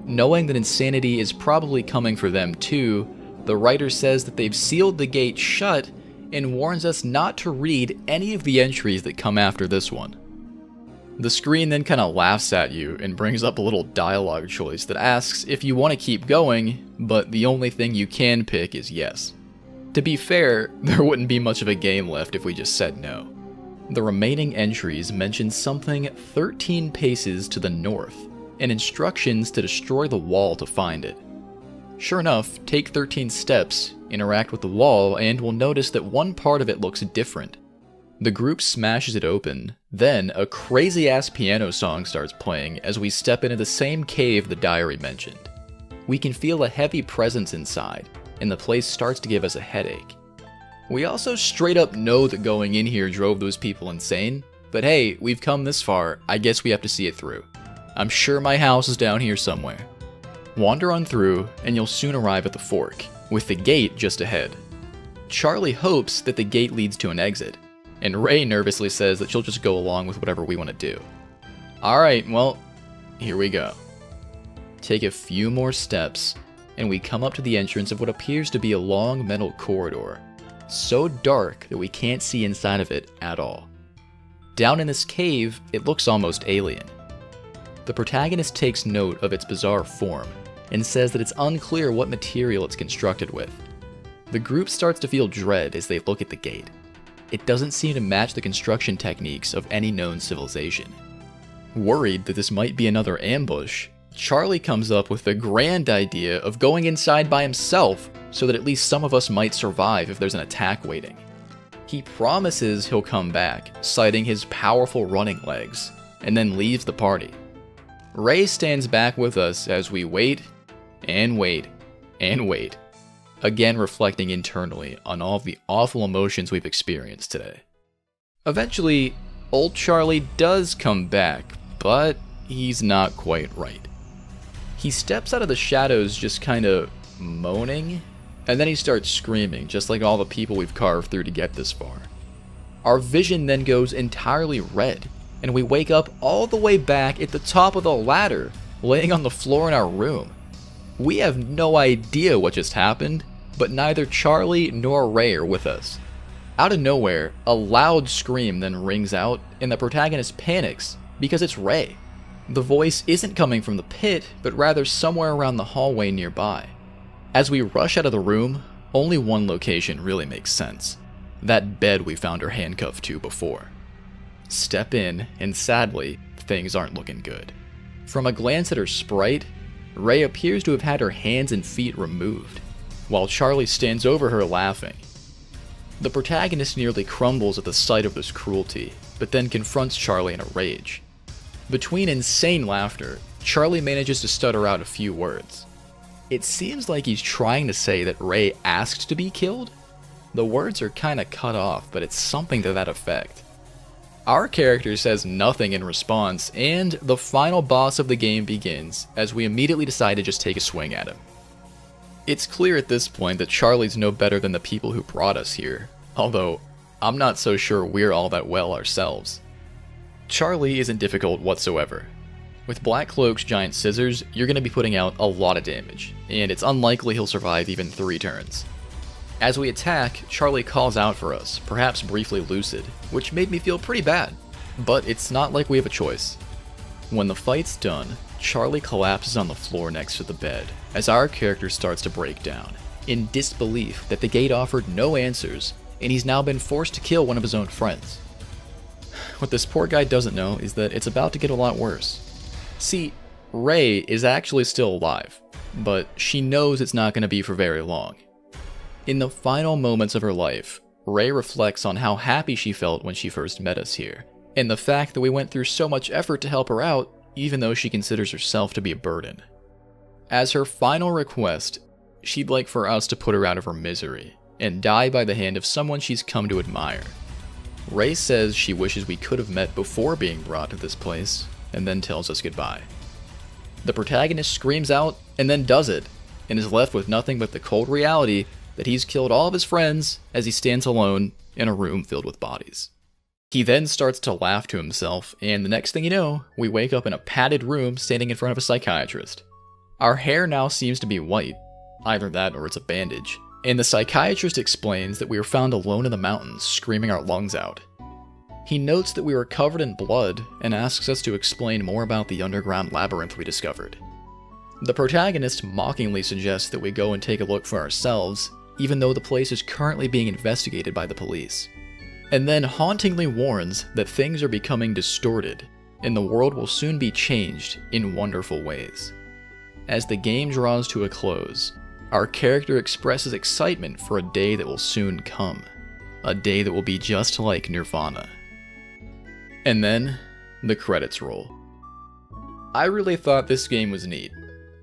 Knowing that insanity is probably coming for them too, the writer says that they've sealed the gate shut and warns us not to read any of the entries that come after this one. The screen then kinda laughs at you and brings up a little dialogue choice that asks if you want to keep going, but the only thing you can pick is yes. To be fair, there wouldn't be much of a game left if we just said no. The remaining entries mention something 13 paces to the north, and instructions to destroy the wall to find it. Sure enough, take 13 steps, interact with the wall, and we'll notice that one part of it looks different. The group smashes it open, then a crazy-ass piano song starts playing as we step into the same cave the diary mentioned. We can feel a heavy presence inside, and the place starts to give us a headache. We also straight up know that going in here drove those people insane, but hey, we've come this far, I guess we have to see it through. I'm sure my house is down here somewhere. Wander on through, and you'll soon arrive at the fork, with the gate just ahead. Charlie hopes that the gate leads to an exit, and Ray nervously says that she'll just go along with whatever we want to do. Alright, well, here we go. Take a few more steps, and we come up to the entrance of what appears to be a long metal corridor, so dark that we can't see inside of it at all. Down in this cave, it looks almost alien. The protagonist takes note of its bizarre form, and says that it's unclear what material it's constructed with. The group starts to feel dread as they look at the gate. It doesn't seem to match the construction techniques of any known civilization. Worried that this might be another ambush, Charlie comes up with the grand idea of going inside by himself so that at least some of us might survive if there's an attack waiting. He promises he'll come back, citing his powerful running legs, and then leaves the party. Ray stands back with us as we wait, and wait, and wait, again reflecting internally on all of the awful emotions we've experienced today. Eventually, old Charlie does come back, but he's not quite right. He steps out of the shadows just kinda moaning, and then he starts screaming, just like all the people we've carved through to get this far. Our vision then goes entirely red, and we wake up all the way back at the top of the ladder, laying on the floor in our room. We have no idea what just happened, but neither Charlie nor Ray are with us. Out of nowhere, a loud scream then rings out, and the protagonist panics, because it's Ray. The voice isn't coming from the pit, but rather somewhere around the hallway nearby. As we rush out of the room, only one location really makes sense. That bed we found her handcuffed to before. Step in, and sadly, things aren't looking good. From a glance at her sprite, Ray appears to have had her hands and feet removed, while Charlie stands over her laughing. The protagonist nearly crumbles at the sight of this cruelty, but then confronts Charlie in a rage. Between insane laughter, Charlie manages to stutter out a few words. It seems like he's trying to say that Ray asked to be killed. The words are kinda cut off, but it's something to that effect. Our character says nothing in response, and the final boss of the game begins, as we immediately decide to just take a swing at him. It's clear at this point that Charlie's no better than the people who brought us here, although I'm not so sure we're all that well ourselves. Charlie isn't difficult whatsoever. With Black Cloak's giant scissors, you're going to be putting out a lot of damage, and it's unlikely he'll survive even 3 turns. As we attack, Charlie calls out for us, perhaps briefly lucid, which made me feel pretty bad. But it's not like we have a choice. When the fight's done, Charlie collapses on the floor next to the bed as our character starts to break down, in disbelief that the gate offered no answers and he's now been forced to kill one of his own friends. What this poor guy doesn't know is that it's about to get a lot worse. See, Ray is actually still alive, but she knows it's not going to be for very long. In the final moments of her life, Ray reflects on how happy she felt when she first met us here, and the fact that we went through so much effort to help her out, even though she considers herself to be a burden. As her final request, she'd like for us to put her out of her misery, and die by the hand of someone she's come to admire. Ray says she wishes we could have met before being brought to this place, and then tells us goodbye. The protagonist screams out, and then does it, and is left with nothing but the cold reality that he's killed all of his friends as he stands alone in a room filled with bodies. He then starts to laugh to himself, and the next thing you know, we wake up in a padded room standing in front of a psychiatrist. Our hair now seems to be white, either that or it's a bandage, and the psychiatrist explains that we were found alone in the mountains, screaming our lungs out. He notes that we were covered in blood and asks us to explain more about the underground labyrinth we discovered. The protagonist mockingly suggests that we go and take a look for ourselves, even though the place is currently being investigated by the police. And then hauntingly warns that things are becoming distorted, and the world will soon be changed in wonderful ways. As the game draws to a close, our character expresses excitement for a day that will soon come. A day that will be just like Nirvana. And then, the credits roll. I really thought this game was neat.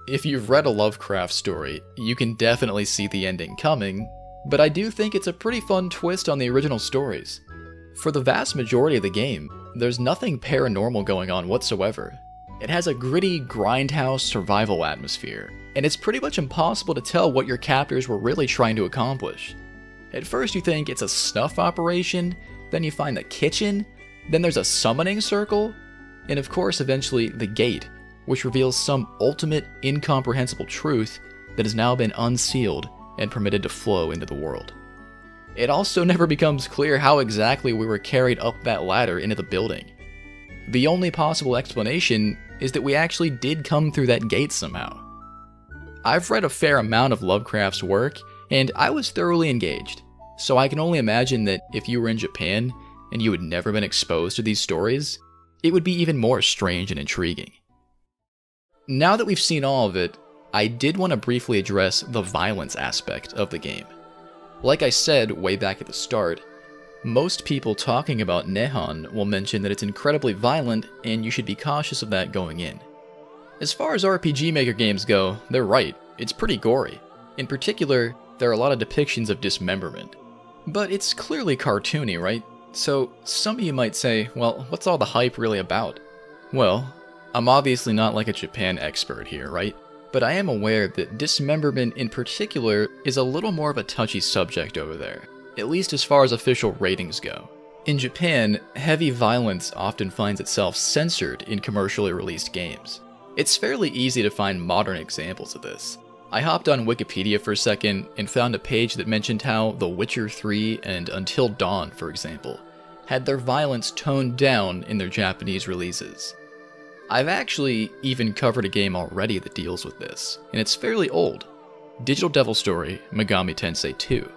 If you've read a Lovecraft story, you can definitely see the ending coming, but I do think it's a pretty fun twist on the original stories. For the vast majority of the game, there's nothing paranormal going on whatsoever. It has a gritty, grindhouse survival atmosphere, and it's pretty much impossible to tell what your captors were really trying to accomplish. At first you think it's a snuff operation, then you find the kitchen, then there's a summoning circle, and of course eventually the gate, which reveals some ultimate incomprehensible truth that has now been unsealed and permitted to flow into the world. It also never becomes clear how exactly we were carried up that ladder into the building. The only possible explanation is that we actually did come through that gate somehow. I've read a fair amount of Lovecraft's work, and I was thoroughly engaged, so I can only imagine that if you were in Japan and you had never been exposed to these stories, it would be even more strange and intriguing. Now that we've seen all of it, I did want to briefly address the violence aspect of the game. Like I said way back at the start, most people talking about Nehan will mention that it's incredibly violent and you should be cautious of that going in. As far as RPG Maker games go, they're right, it's pretty gory. In particular, there are a lot of depictions of dismemberment. But it's clearly cartoony, right? So some of you might say, well, what's all the hype really about? Well, I'm obviously not like a Japan expert here, right? But I am aware that dismemberment in particular is a little more of a touchy subject over there, at least as far as official ratings go. In Japan, heavy violence often finds itself censored in commercially released games. It's fairly easy to find modern examples of this. I hopped on Wikipedia for a second and found a page that mentioned how The Witcher 3 and Until Dawn, for example, had their violence toned down in their Japanese releases. I've actually even covered a game already that deals with this, and it's fairly old. Digital Devil Story, Megami Tensei 2.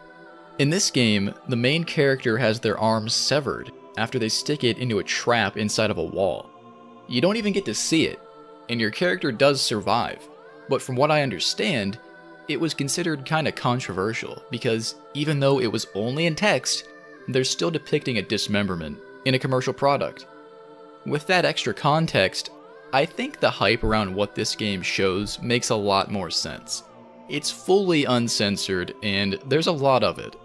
In this game, the main character has their arms severed after they stick it into a trap inside of a wall. You don't even get to see it, and your character does survive, but from what I understand, it was considered kinda controversial because even though it was only in text, they're still depicting a dismemberment in a commercial product. With that extra context, I think the hype around what this game shows makes a lot more sense. It's fully uncensored, and there's a lot of it.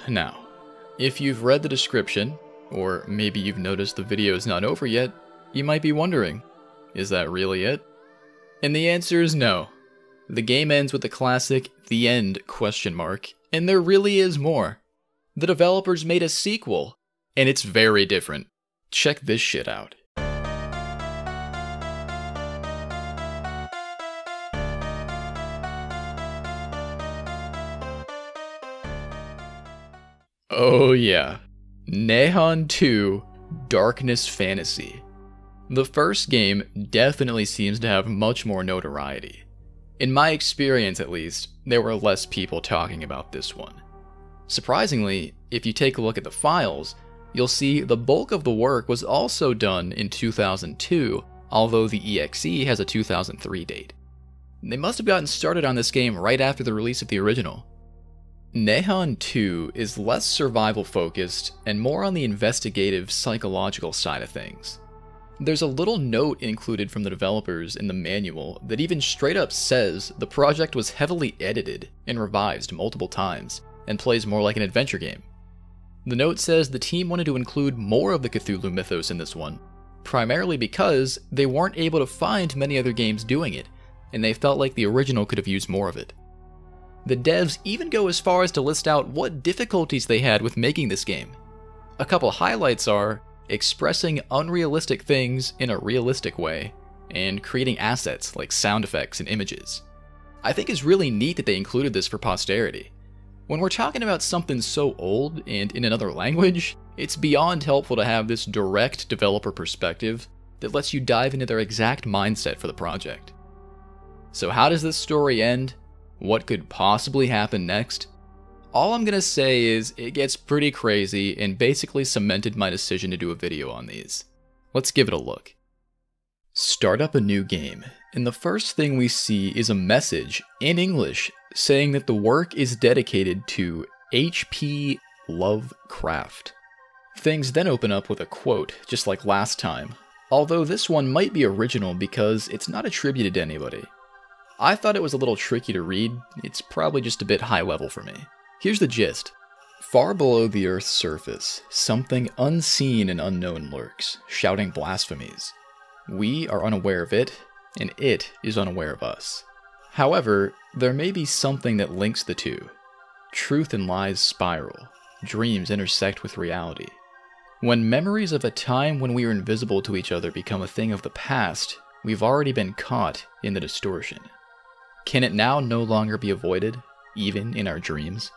Now, if you've read the description, or maybe you've noticed the video is not over yet, you might be wondering, is that really it? And the answer is no. The game ends with the classic "the end?" and there really is more. The developers made a sequel, and it's very different. Check this shit out. Oh yeah, Nehan 2 DarknessFantasy. The first game definitely seems to have much more notoriety. In my experience at least, there were less people talking about this one. Surprisingly, if you take a look at the files, you'll see the bulk of the work was also done in 2002, although the EXE has a 2003 date. They must have gotten started on this game right after the release of the original. Nehan 2 is less survival focused and more on the investigative psychological side of things. There's a little note included from the developers in the manual that even straight up says the project was heavily edited and revised multiple times and plays more like an adventure game. The note says the team wanted to include more of the Cthulhu mythos in this one, primarily because they weren't able to find many other games doing it, and they felt like the original could have used more of it. The devs even go as far as to list out what difficulties they had with making this game. A couple highlights are expressing unrealistic things in a realistic way, and creating assets like sound effects and images. I think it's really neat that they included this for posterity. When we're talking about something so old and in another language, it's beyond helpful to have this direct developer perspective that lets you dive into their exact mindset for the project. So how does this story end? What could possibly happen next? All I'm gonna say is it gets pretty crazy and basically cemented my decision to do a video on these. Let's give it a look. Start up a new game, and the first thing we see is a message in English saying that the work is dedicated to H.P. Lovecraft. Things then open up with a quote, just like last time, although this one might be original because it's not attributed to anybody. I thought it was a little tricky to read, it's probably just a bit high level for me. Here's the gist. Far below the Earth's surface, something unseen and unknown lurks, shouting blasphemies. We are unaware of it, and it is unaware of us. However, there may be something that links the two. Truth and lies spiral. Dreams intersect with reality. When memories of a time when we were invisible to each other become a thing of the past, we've already been caught in the distortion. Can it now no longer be avoided, even in our dreams?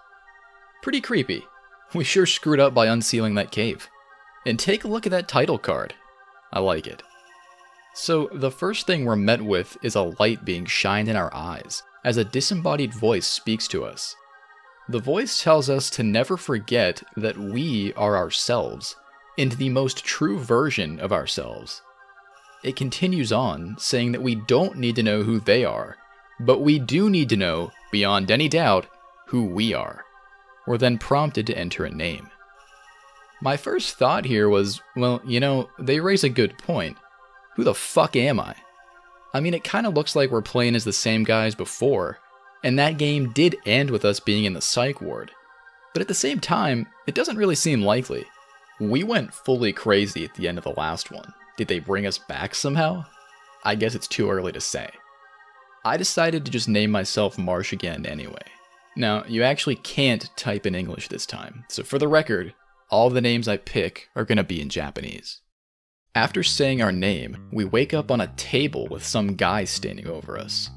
Pretty creepy. We sure screwed up by unsealing that cave. And take a look at that title card. I like it. So the first thing we're met with is a light being shined in our eyes, as a disembodied voice speaks to us. The voice tells us to never forget that we are ourselves, and the most true version of ourselves. It continues on, saying that we don't need to know who they are, but we do need to know, beyond any doubt, who we are. We're then prompted to enter a name. My first thought here was, well, they raise a good point. Who the fuck am I? I mean, it kind of looks like we're playing as the same guys before, and that game did end with us being in the psych ward. But at the same time, it doesn't really seem likely. We went fully crazy at the end of the last one. Did they bring us back somehow? I guess it's too early to say. I decided to just name myself Marsh again anyway. Now, you actually can't type in English this time, so for the record, all the names I pick are gonna be in Japanese. After saying our name, we wake up on a table with some guy standing over us.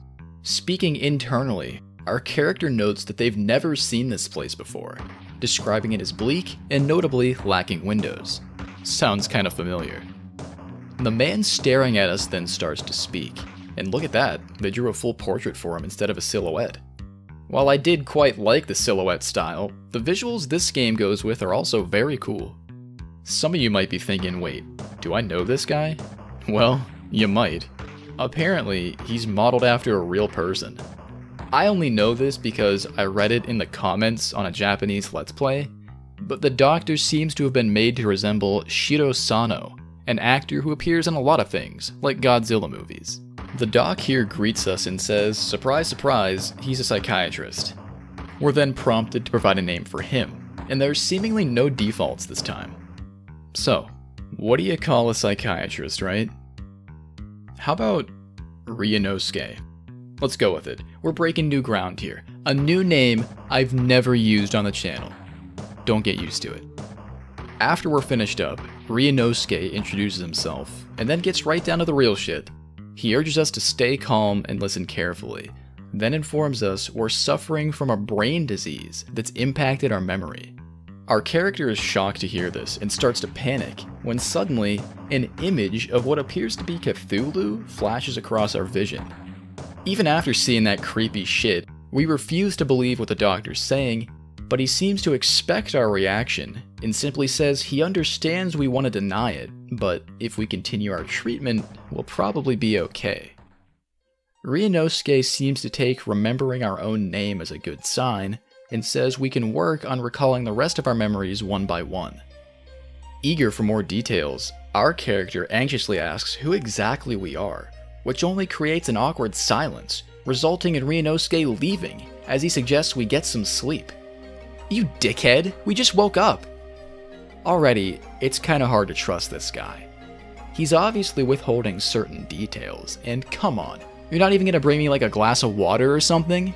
Speaking internally, our character notes that they've never seen this place before, describing it as bleak and notably lacking windows. Sounds kind of familiar. The man staring at us then starts to speak, and look at that, they drew a full portrait for him instead of a silhouette. While I did quite like the silhouette style, the visuals this game goes with are also very cool. Some of you might be thinking, wait, do I know this guy? Well, you might. Apparently, he's modeled after a real person. I only know this because I read it in the comments on a Japanese Let's Play, but the doctor seems to have been made to resemble Shiro Sano, an actor who appears in a lot of things, like Godzilla movies. The doc here greets us and says, surprise surprise, he's a psychiatrist. We're then prompted to provide a name for him, and there's seemingly no defaults this time. So, what do you call a psychiatrist, right? How about Ryunosuke? Let's go with it. We're breaking new ground here. A new name I've never used on the channel. Don't get used to it. After we're finished up, Ryunosuke introduces himself, and then gets right down to the real shit. He urges us to stay calm and listen carefully, then informs us we're suffering from a brain disease that's impacted our memory. Our character is shocked to hear this and starts to panic, when suddenly, an image of what appears to be Cthulhu flashes across our vision. Even after seeing that creepy shit, we refuse to believe what the doctor's saying, but he seems to expect our reaction and simply says he understands we want to deny it, but if we continue our treatment, we'll probably be okay. Ryunosuke seems to take remembering our own name as a good sign, and says we can work on recalling the rest of our memories one by one. Eager for more details, our character anxiously asks who exactly we are, which only creates an awkward silence, resulting in Ryunosuke leaving, as he suggests we get some sleep. You dickhead, we just woke up! Already, it's kinda hard to trust this guy. He's obviously withholding certain details, and come on, you're not even gonna bring me like a glass of water or something?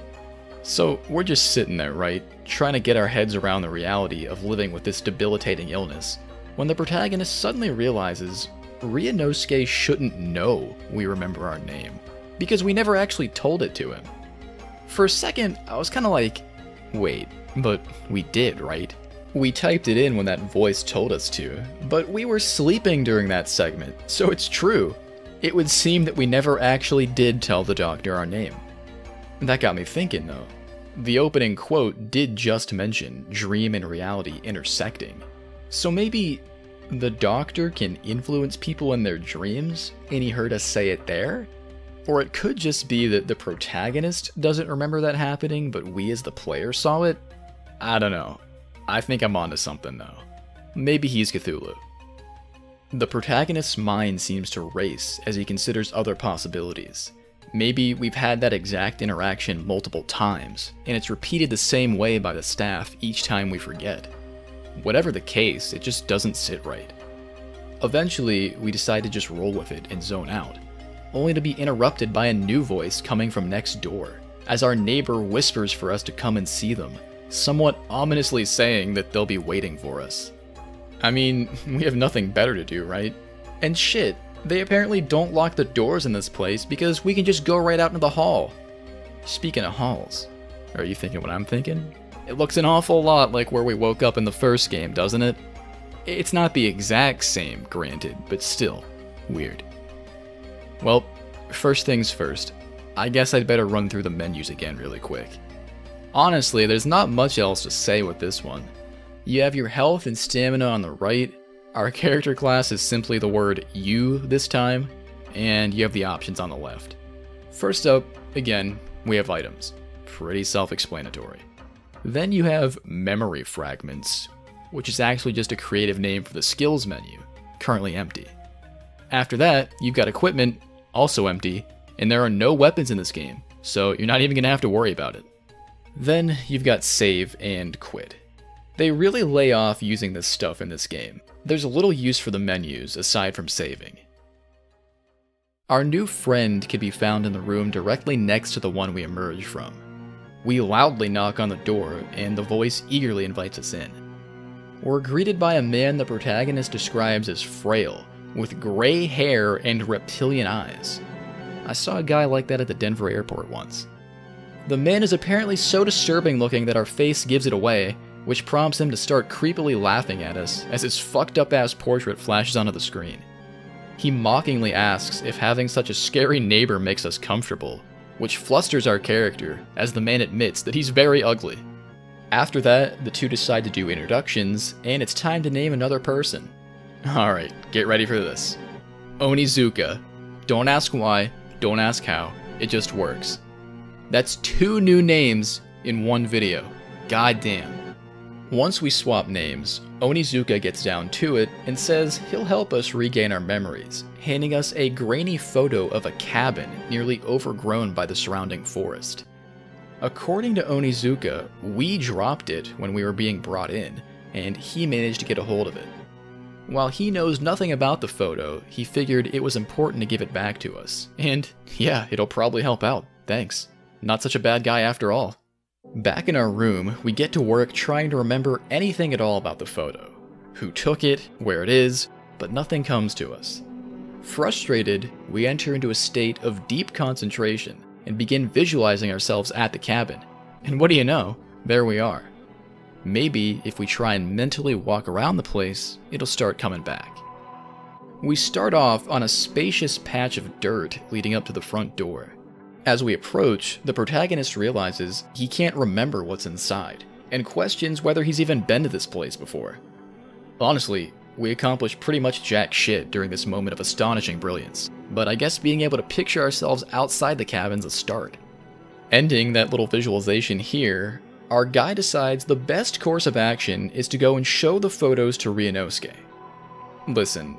So we're just sitting there, right, trying to get our heads around the reality of living with this debilitating illness, when the protagonist suddenly realizes Ryunosuke shouldn't know we remember our name, because we never actually told it to him. For a second, I was kinda like, wait, but we did, right? We typed it in when that voice told us to, but we were sleeping during that segment, so it's true. It would seem that we never actually did tell the doctor our name. That got me thinking, though. The opening quote did just mention dream and reality intersecting. So maybe the doctor can influence people in their dreams, and he heard us say it there? Or it could just be that the protagonist doesn't remember that happening, but we as the player saw it? I don't know. I think I'm onto something, though. Maybe he's Cthulhu. The protagonist's mind seems to race as he considers other possibilities. Maybe we've had that exact interaction multiple times, and it's repeated the same way by the staff each time we forget. Whatever the case, it just doesn't sit right. Eventually, we decide to just roll with it and zone out, only to be interrupted by a new voice coming from next door, as our neighbor whispers for us to come and see them, somewhat ominously saying that they'll be waiting for us. I mean, we have nothing better to do, right? And shit, they apparently don't lock the doors in this place because we can just go right out into the hall. Speaking of halls, are you thinking what I'm thinking? It looks an awful lot like where we woke up in the first game, doesn't it? It's not the exact same, granted, but still, weird. Well, first things first, I guess I'd better run through the menus again really quick. Honestly, there's not much else to say with this one. You have your health and stamina on the right, our character class is simply the word you this time, and you have the options on the left. First up, again, we have items. Pretty self-explanatory. Then you have memory fragments, which is actually just a creative name for the skills menu, currently empty. After that, you've got equipment, also empty, and there are no weapons in this game, so you're not even going to have to worry about it. Then you've got save and quit. They really lay off using this stuff in this game. There's little use for the menus aside from saving. Our new friend can be found in the room directly next to the one we emerged from. We loudly knock on the door, and the voice eagerly invites us in. We're greeted by a man the protagonist describes as frail, with gray hair and reptilian eyes. I saw a guy like that at the Denver airport once. The man is apparently so disturbing looking that our face gives it away, which prompts him to start creepily laughing at us as his fucked up ass portrait flashes onto the screen. He mockingly asks if having such a scary neighbor makes us comfortable, which flusters our character as the man admits that he's very ugly. After that, the two decide to do introductions, and it's time to name another person. Alright, get ready for this. Onizuka. Don't ask why, don't ask how, it just works. That's 2 new names in one video. Goddamn. Once we swap names, Onizuka gets down to it and says he'll help us regain our memories, handing us a grainy photo of a cabin nearly overgrown by the surrounding forest. According to Onizuka, we dropped it when we were being brought in, and he managed to get a hold of it. While he knows nothing about the photo, he figured it was important to give it back to us. And yeah, it'll probably help out, thanks. Not such a bad guy after all. Back in our room, we get to work trying to remember anything at all about the photo. Who took it, where it is, but nothing comes to us. Frustrated, we enter into a state of deep concentration and begin visualizing ourselves at the cabin. And what do you know? There we are. Maybe if we try and mentally walk around the place, it'll start coming back. We start off on a spacious patch of dirt leading up to the front door. As we approach, the protagonist realizes he can't remember what's inside, and questions whether he's even been to this place before. Honestly, we accomplish pretty much jack shit during this moment of astonishing brilliance, but I guess being able to picture ourselves outside the cabin's a start. Ending that little visualization here, our guy decides the best course of action is to go and show the photos to Ryunosuke. Listen,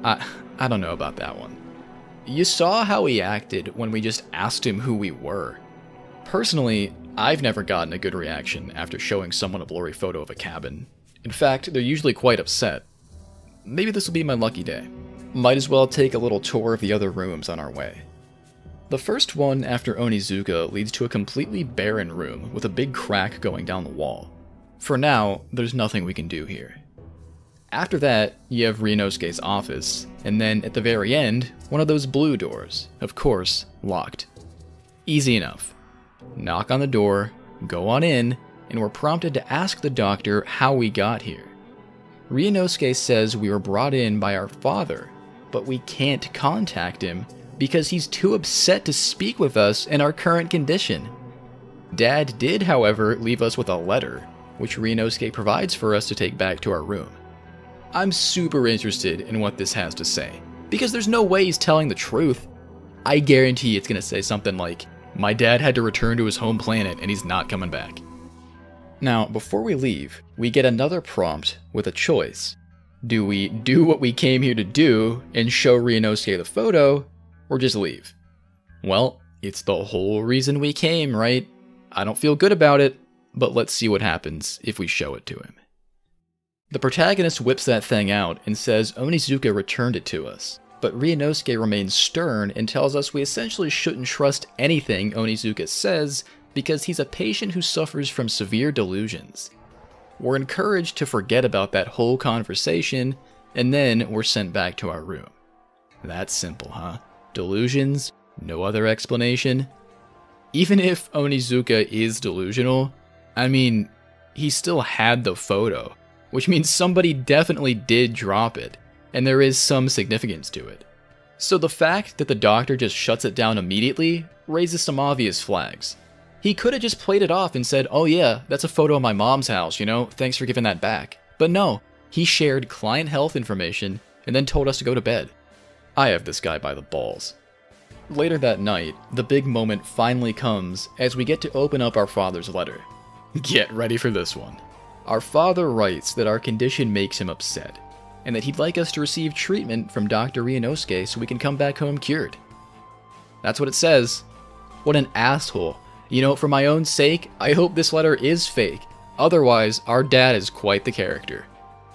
I don't know about that one. You saw how he acted when we just asked him who we were. Personally, I've never gotten a good reaction after showing someone a blurry photo of a cabin. In fact, they're usually quite upset. Maybe this will be my lucky day. Might as well take a little tour of the other rooms on our way. The first one after Onizuka leads to a completely barren room with a big crack going down the wall. For now, there's nothing we can do here. After that, you have Ryunosuke's office, and then at the very end, one of those blue doors, of course, locked. Easy enough. Knock on the door, go on in, and we're prompted to ask the doctor how we got here. Ryunosuke says we were brought in by our father, but we can't contact him because he's too upset to speak with us in our current condition. Dad did, however, leave us with a letter, which Ryunosuke provides for us to take back to our room. I'm super interested in what this has to say, because there's no way he's telling the truth. I guarantee it's going to say something like, "My dad had to return to his home planet and he's not coming back." Now, before we leave, we get another prompt with a choice. Do we do what we came here to do and show Ryunosuke the photo, or just leave? Well, it's the whole reason we came, right? I don't feel good about it, but let's see what happens if we show it to him. The protagonist whips that thing out and says Onizuka returned it to us, but Ryunosuke remains stern and tells us we essentially shouldn't trust anything Onizuka says because he's a patient who suffers from severe delusions. We're encouraged to forget about that whole conversation, and then we're sent back to our room. That's simple, huh? Delusions? No other explanation? Even if Onizuka is delusional, I mean, he still had the photo, which means somebody definitely did drop it, and there is some significance to it. So the fact that the doctor just shuts it down immediately raises some obvious flags. He could have just played it off and said, "Oh yeah, that's a photo of my mom's house, thanks for giving that back." But no, he shared client health information and then told us to go to bed. I have this guy by the balls. Later that night, the big moment finally comes as we get to open up our father's letter. Get ready for this one. Our father writes that our condition makes him upset, and that he'd like us to receive treatment from Dr. Ryunosuke so we can come back home cured. That's what it says. What an asshole. For my own sake, I hope this letter is fake. Otherwise, our dad is quite the character.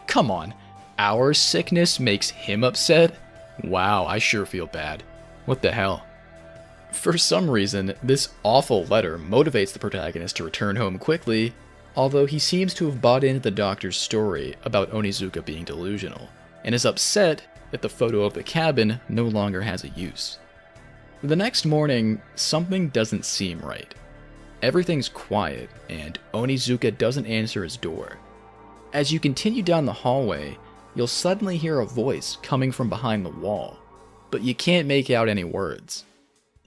Come on, our sickness makes him upset? Wow, I sure feel bad. What the hell? For some reason, this awful letter motivates the protagonist to return home quickly, although he seems to have bought into the doctor's story about Onizuka being delusional, and is upset that the photo of the cabin no longer has a use. The next morning, something doesn't seem right. Everything's quiet, and Onizuka doesn't answer his door. As you continue down the hallway, you'll suddenly hear a voice coming from behind the wall, but you can't make out any words.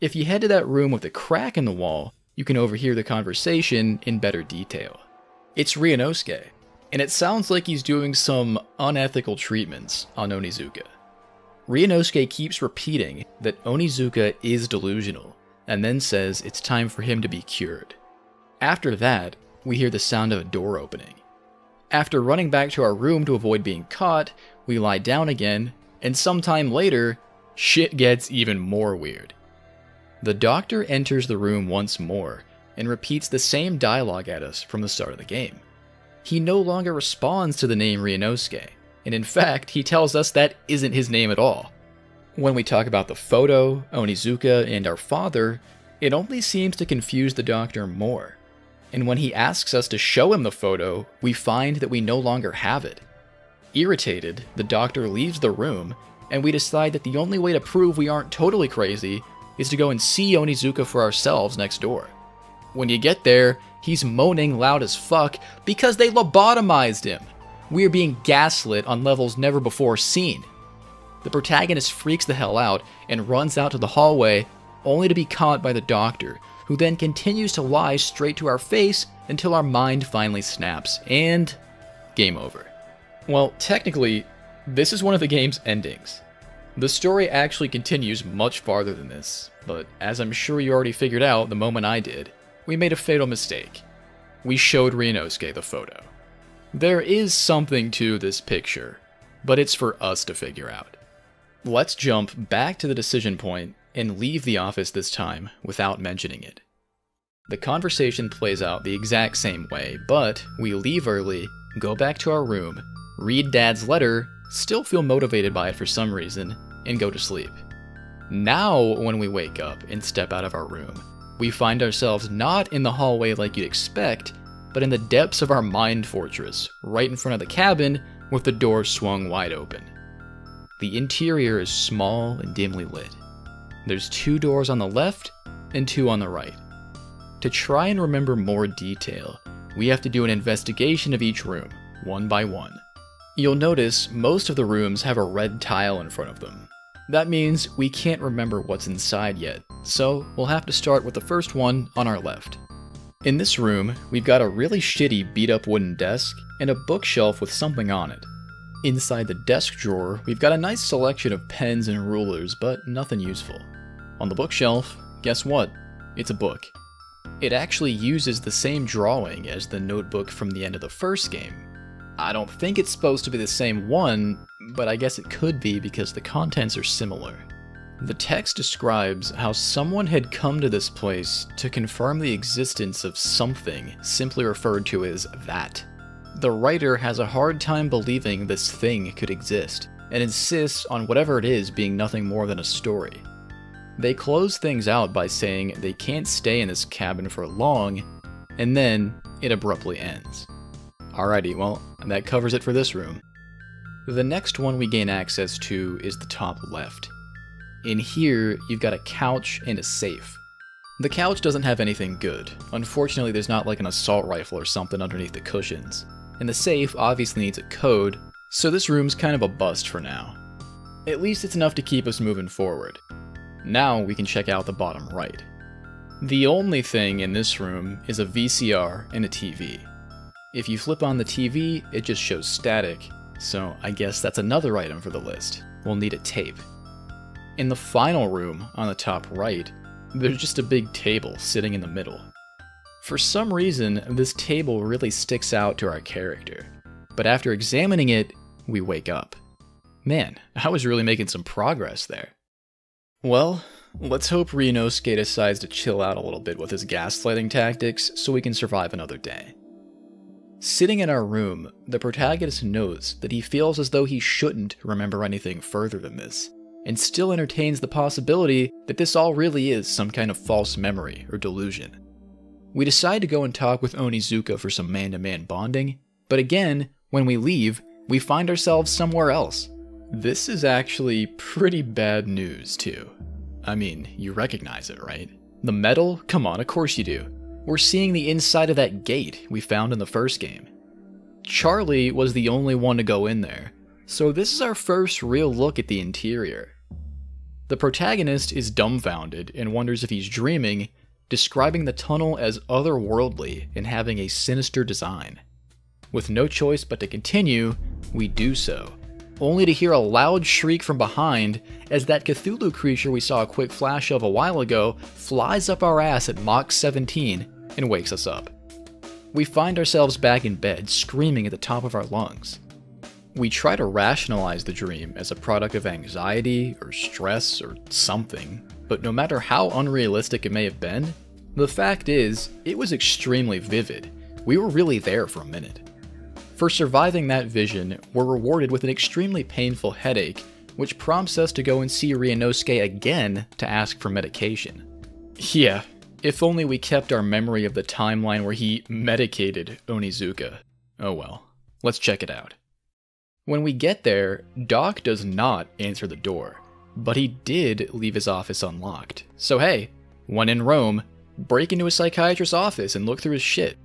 If you head to that room with a crack in the wall, you can overhear the conversation in better detail. It's Ryunosuke, and it sounds like he's doing some unethical treatments on Onizuka. Ryunosuke keeps repeating that Onizuka is delusional, and then says it's time for him to be cured. After that, we hear the sound of a door opening. After running back to our room to avoid being caught, we lie down again, and sometime later, shit gets even more weird. The doctor enters the room once more, and repeats the same dialogue at us from the start of the game. He no longer responds to the name Ryunosuke, and in fact, he tells us that isn't his name at all. When we talk about the photo, Onizuka, and our father, it only seems to confuse the doctor more. And when he asks us to show him the photo, we find that we no longer have it. Irritated, the doctor leaves the room, and we decide that the only way to prove we aren't totally crazy is to go and see Onizuka for ourselves next door. When you get there, he's moaning loud as fuck because they lobotomized him. We're being gaslit on levels never before seen. The protagonist freaks the hell out and runs out to the hallway, only to be caught by the doctor, who then continues to lie straight to our face until our mind finally snaps, and game over. Well, technically, this is one of the game's endings. The story actually continues much farther than this, but as I'm sure you already figured out the moment I did, we made a fatal mistake. We showed Ryunosuke the photo. There is something to this picture, but it's for us to figure out. Let's jump back to the decision point and leave the office this time without mentioning it. The conversation plays out the exact same way, but we leave early, go back to our room, read Dad's letter, still feel motivated by it for some reason, and go to sleep. Now, when we wake up and step out of our room, we find ourselves not in the hallway like you'd expect, but in the depths of our mind fortress, right in front of the cabin, with the door swung wide open. The interior is small and dimly lit. There's 2 doors on the left and 2 on the right. To try and remember more detail, we have to do an investigation of each room, one by one. You'll notice most of the rooms have a red tile in front of them. That means we can't remember what's inside yet, so we'll have to start with the first one on our left. In this room, we've got a really shitty beat-up wooden desk and a bookshelf with something on it. Inside the desk drawer, we've got a nice selection of pens and rulers, but nothing useful. On the bookshelf, guess what? It's a book. It actually uses the same drawing as the notebook from the end of the first game. I don't think it's supposed to be the same one, but I guess it could be because the contents are similar. The text describes how someone had come to this place to confirm the existence of something simply referred to as that. The writer has a hard time believing this thing could exist, and insists on whatever it is being nothing more than a story. They close things out by saying they can't stay in this cabin for long, and then it abruptly ends. Alrighty, well, that covers it for this room. The next one we gain access to is the top left. In here, you've got a couch and a safe. The couch doesn't have anything good. Unfortunately, there's not like an assault rifle or something underneath the cushions. And the safe obviously needs a code, so this room's kind of a bust for now. At least it's enough to keep us moving forward. Now we can check out the bottom right. The only thing in this room is a VCR and a TV. If you flip on the TV, it just shows static, so I guess that's another item for the list. We'll need a tape. In the final room, on the top right, there's just a big table sitting in the middle. For some reason, this table really sticks out to our character, but after examining it, we wake up. Man, I was really making some progress there. Well, let's hope Ryunosuke decides to chill out a little bit with his gaslighting tactics so we can survive another day. Sitting in our room, the protagonist knows that he feels as though he shouldn't remember anything further than this, and still entertains the possibility that this all really is some kind of false memory or delusion. We decide to go and talk with Onizuka for some man-to-man bonding, but again, when we leave, we find ourselves somewhere else. This is actually pretty bad news too. I mean, you recognize it, right? The metal? Come on, of course you do. We're seeing the inside of that gate we found in the first game. Charlie was the only one to go in there, so this is our first real look at the interior. The protagonist is dumbfounded and wonders if he's dreaming, describing the tunnel as otherworldly and having a sinister design. With no choice but to continue, we do so, only to hear a loud shriek from behind as that Cthulhu creature we saw a quick flash of a while ago flies up our ass at Mach 17 and wakes us up. We find ourselves back in bed, screaming at the top of our lungs. We try to rationalize the dream as a product of anxiety or stress or something, but no matter how unrealistic it may have been, the fact is, it was extremely vivid. We were really there for a minute. For surviving that vision, we're rewarded with an extremely painful headache, which prompts us to go and see Ryunosuke again to ask for medication. Yeah, if only we kept our memory of the timeline where he medicated Onizuka. Oh well, let's check it out. When we get there, Doc does not answer the door, but he did leave his office unlocked. So hey, when in Rome, break into a psychiatrist's office and look through his shit.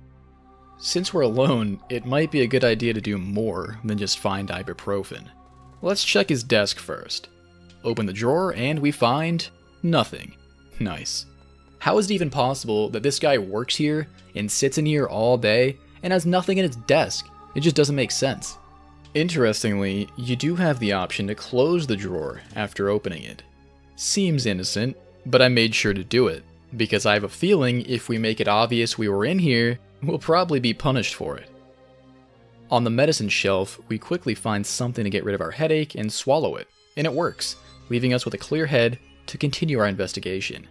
Since we're alone, it might be a good idea to do more than just find ibuprofen. Let's check his desk first. Open the drawer and we find nothing. Nice. How is it even possible that this guy works here and sits in here all day and has nothing in his desk? It just doesn't make sense. Interestingly, you do have the option to close the drawer after opening it. Seems innocent, but I made sure to do it, because I have a feeling if we make it obvious we were in here, we'll probably be punished for it. On the medicine shelf, we quickly find something to get rid of our headache and swallow it, and it works, leaving us with a clear head to continue our investigation.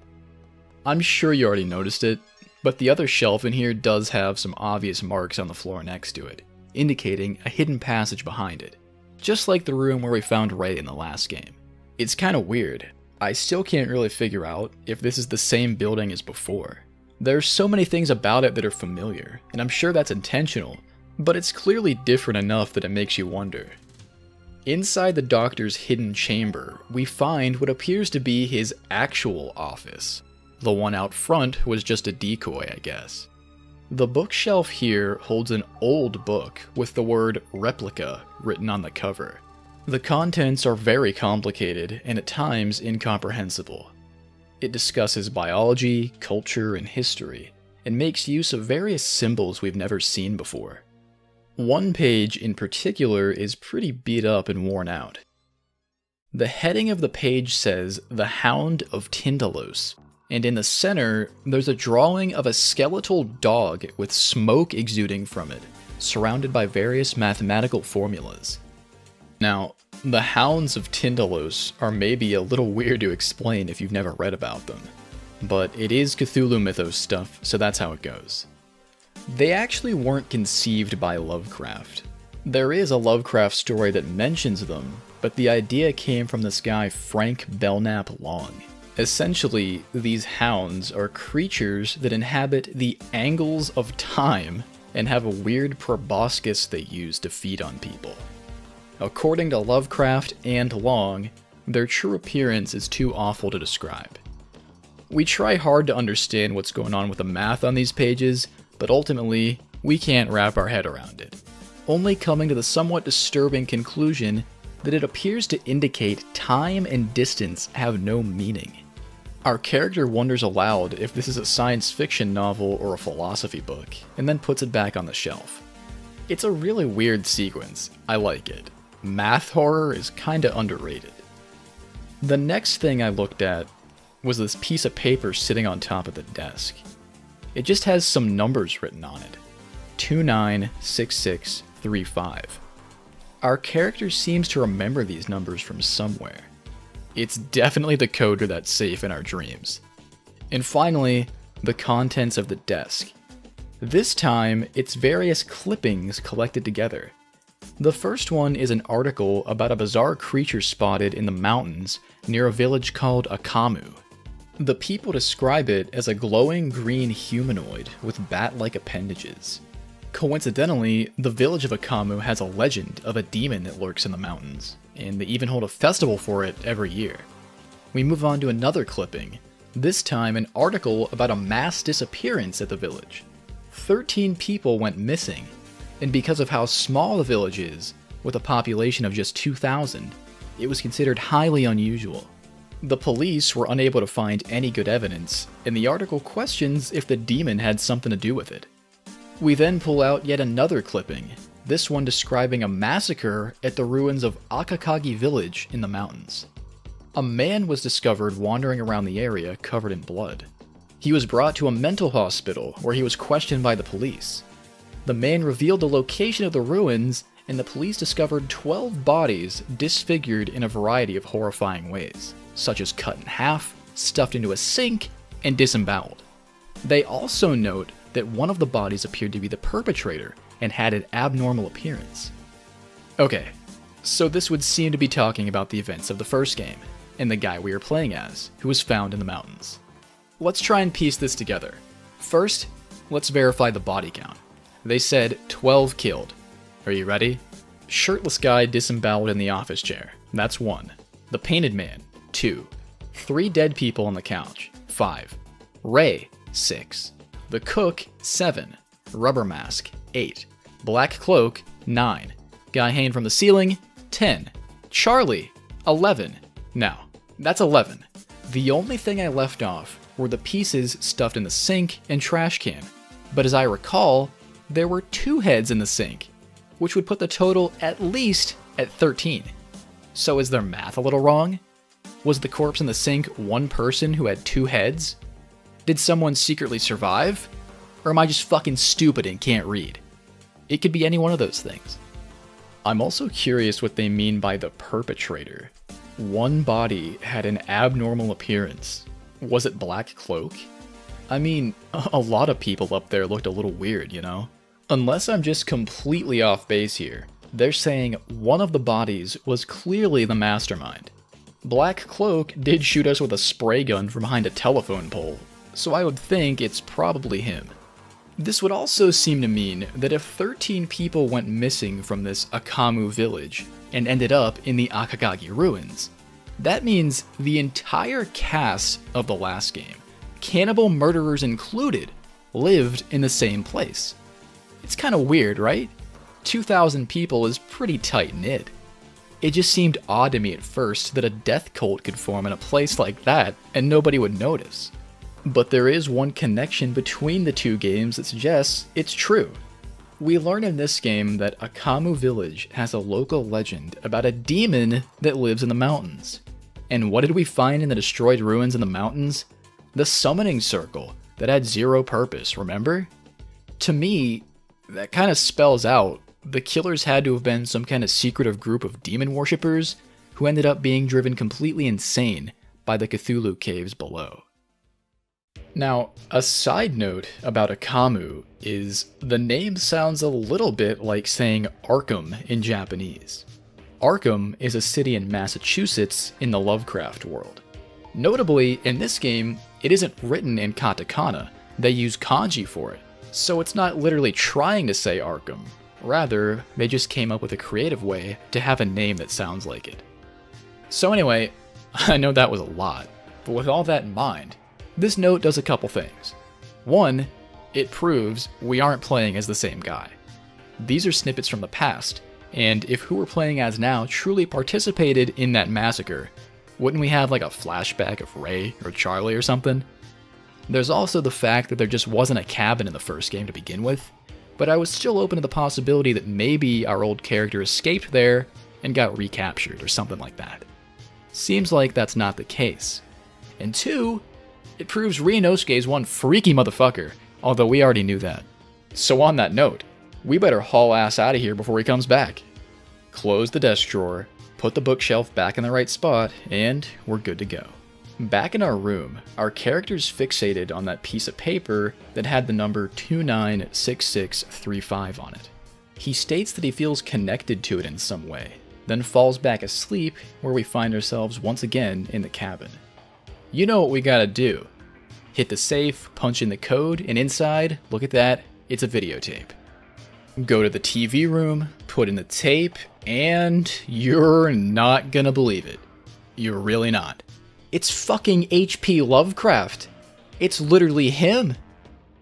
I'm sure you already noticed it, but the other shelf in here does have some obvious marks on the floor next to it, indicating a hidden passage behind it, just like the room where we found Ray in the last game. It's kinda weird. I still can't really figure out if this is the same building as before. There's so many things about it that are familiar, and I'm sure that's intentional, but it's clearly different enough that it makes you wonder. Inside the doctor's hidden chamber, we find what appears to be his actual office. The one out front was just a decoy, I guess. The bookshelf here holds an old book with the word replica written on the cover. The contents are very complicated and at times incomprehensible. It discusses biology, culture, and history, and makes use of various symbols we've never seen before. One page in particular is pretty beat up and worn out. The heading of the page says, "The Hound of Tindalos," and in the center, there's a drawing of a skeletal dog with smoke exuding from it, surrounded by various mathematical formulas. Now, the Hounds of Tindalos are maybe a little weird to explain if you've never read about them, but it is Cthulhu mythos stuff, so that's how it goes. They actually weren't conceived by Lovecraft. There is a Lovecraft story that mentions them, but the idea came from this guy Frank Belknap Long. Essentially, these hounds are creatures that inhabit the angles of time and have a weird proboscis they use to feed on people. According to Lovecraft and Long, their true appearance is too awful to describe. We try hard to understand what's going on with the math on these pages, but ultimately, we can't wrap our head around it, only coming to the somewhat disturbing conclusion that it appears to indicate time and distance have no meaning. Our character wonders aloud if this is a science fiction novel or a philosophy book, and then puts it back on the shelf. It's a really weird sequence. I like it. Math horror is kinda underrated. The next thing I looked at was this piece of paper sitting on top of the desk. It just has some numbers written on it. 296635. Our character seems to remember these numbers from somewhere. It's definitely the code to that safe in our dreams. And finally, the contents of the desk. This time, it's various clippings collected together. The first one is an article about a bizarre creature spotted in the mountains near a village called Akamu. The people describe it as a glowing green humanoid with bat-like appendages. Coincidentally, the village of Akamu has a legend of a demon that lurks in the mountains, and they even hold a festival for it every year. We move on to another clipping, this time an article about a mass disappearance at the village. 13 people went missing, and because of how small the village is, with a population of just 2,000, it was considered highly unusual. The police were unable to find any good evidence, and the article questions if the demon had something to do with it. We then pull out yet another clipping, this one describing a massacre at the ruins of Akakagi village in the mountains. A man was discovered wandering around the area covered in blood. He was brought to a mental hospital where he was questioned by the police. The man revealed the location of the ruins, and the police discovered 12 bodies disfigured in a variety of horrifying ways, such as cut in half, stuffed into a sink, and disemboweled. They also note that one of the bodies appeared to be the perpetrator and had an abnormal appearance. Okay, so this would seem to be talking about the events of the first game, and the guy we were playing as, who was found in the mountains. Let's try and piece this together. First, let's verify the body count. They said 12 killed. Are you ready? Shirtless guy disemboweled in the office chair. That's 1. The painted man. 2. 3 dead people on the couch. 5. Ray. 6. The cook. 7. Rubber mask. 8. Black cloak. 9. Guy hanging from the ceiling. 10. Charlie, 11. Now, that's 11. The only thing I left off were the pieces stuffed in the sink and trash can. But as I recall, there were 2 heads in the sink, which would put the total at least at 13. So is their math a little wrong? Was the corpse in the sink one person who had 2 heads? Did someone secretly survive? Or am I just fucking stupid and can't read? It could be any one of those things. I'm also curious what they mean by the perpetrator. One body had an abnormal appearance. Was it Black Cloak? I mean, a lot of people up there looked a little weird, you know? Unless I'm just completely off base here, they're saying one of the bodies was clearly the mastermind. Black Cloak did shoot us with a spray gun from behind a telephone pole, so I would think it's probably him. This would also seem to mean that if 13 people went missing from this Akamu village and ended up in the Akagagi ruins, that means the entire cast of the last game, cannibal murderers included, lived in the same place. It's kind of weird, right? 2,000 people is pretty tight-knit. It just seemed odd to me at first that a death cult could form in a place like that and nobody would notice. But there is one connection between the 2 games that suggests it's true. We learn in this game that Akamu Village has a local legend about a demon that lives in the mountains. And what did we find in the destroyed ruins in the mountains? The summoning circle that had 0 purpose, remember? To me, that kind of spells out the killers had to have been some kind of secretive group of demon worshippers who ended up being driven completely insane by the Cthulhu caves below. Now, a side note about Akamu is the name sounds a little bit like saying Arkham in Japanese. Arkham is a city in Massachusetts in the Lovecraft world. Notably, in this game, it isn't written in katakana, they use kanji for it, so it's not literally trying to say Arkham. Rather, they just came up with a creative way to have a name that sounds like it. So anyway, I know that was a lot, but with all that in mind, this note does a couple things. One, it proves we aren't playing as the same guy. These are snippets from the past, and if who we're playing as now truly participated in that massacre, wouldn't we have like a flashback of Ray or Charlie or something? There's also the fact that there just wasn't a cabin in the first game to begin with, but I was still open to the possibility that maybe our old character escaped there and got recaptured or something like that. Seems like that's not the case. And 2, it proves Ryunosuke is one freaky motherfucker, although we already knew that. So on that note, we better haul ass out of here before he comes back. Close the desk drawer, put the bookshelf back in the right spot, and we're good to go. Back in our room, our character's fixated on that piece of paper that had the number 296635 on it. He states that he feels connected to it in some way, then falls back asleep where we find ourselves once again in the cabin. You know what we gotta do. Hit the safe, punch in the code, and inside, look at that, it's a videotape. Go to the TV room, put in the tape, and you're not gonna believe it. You're really not. It's fucking H.P. Lovecraft. It's literally him.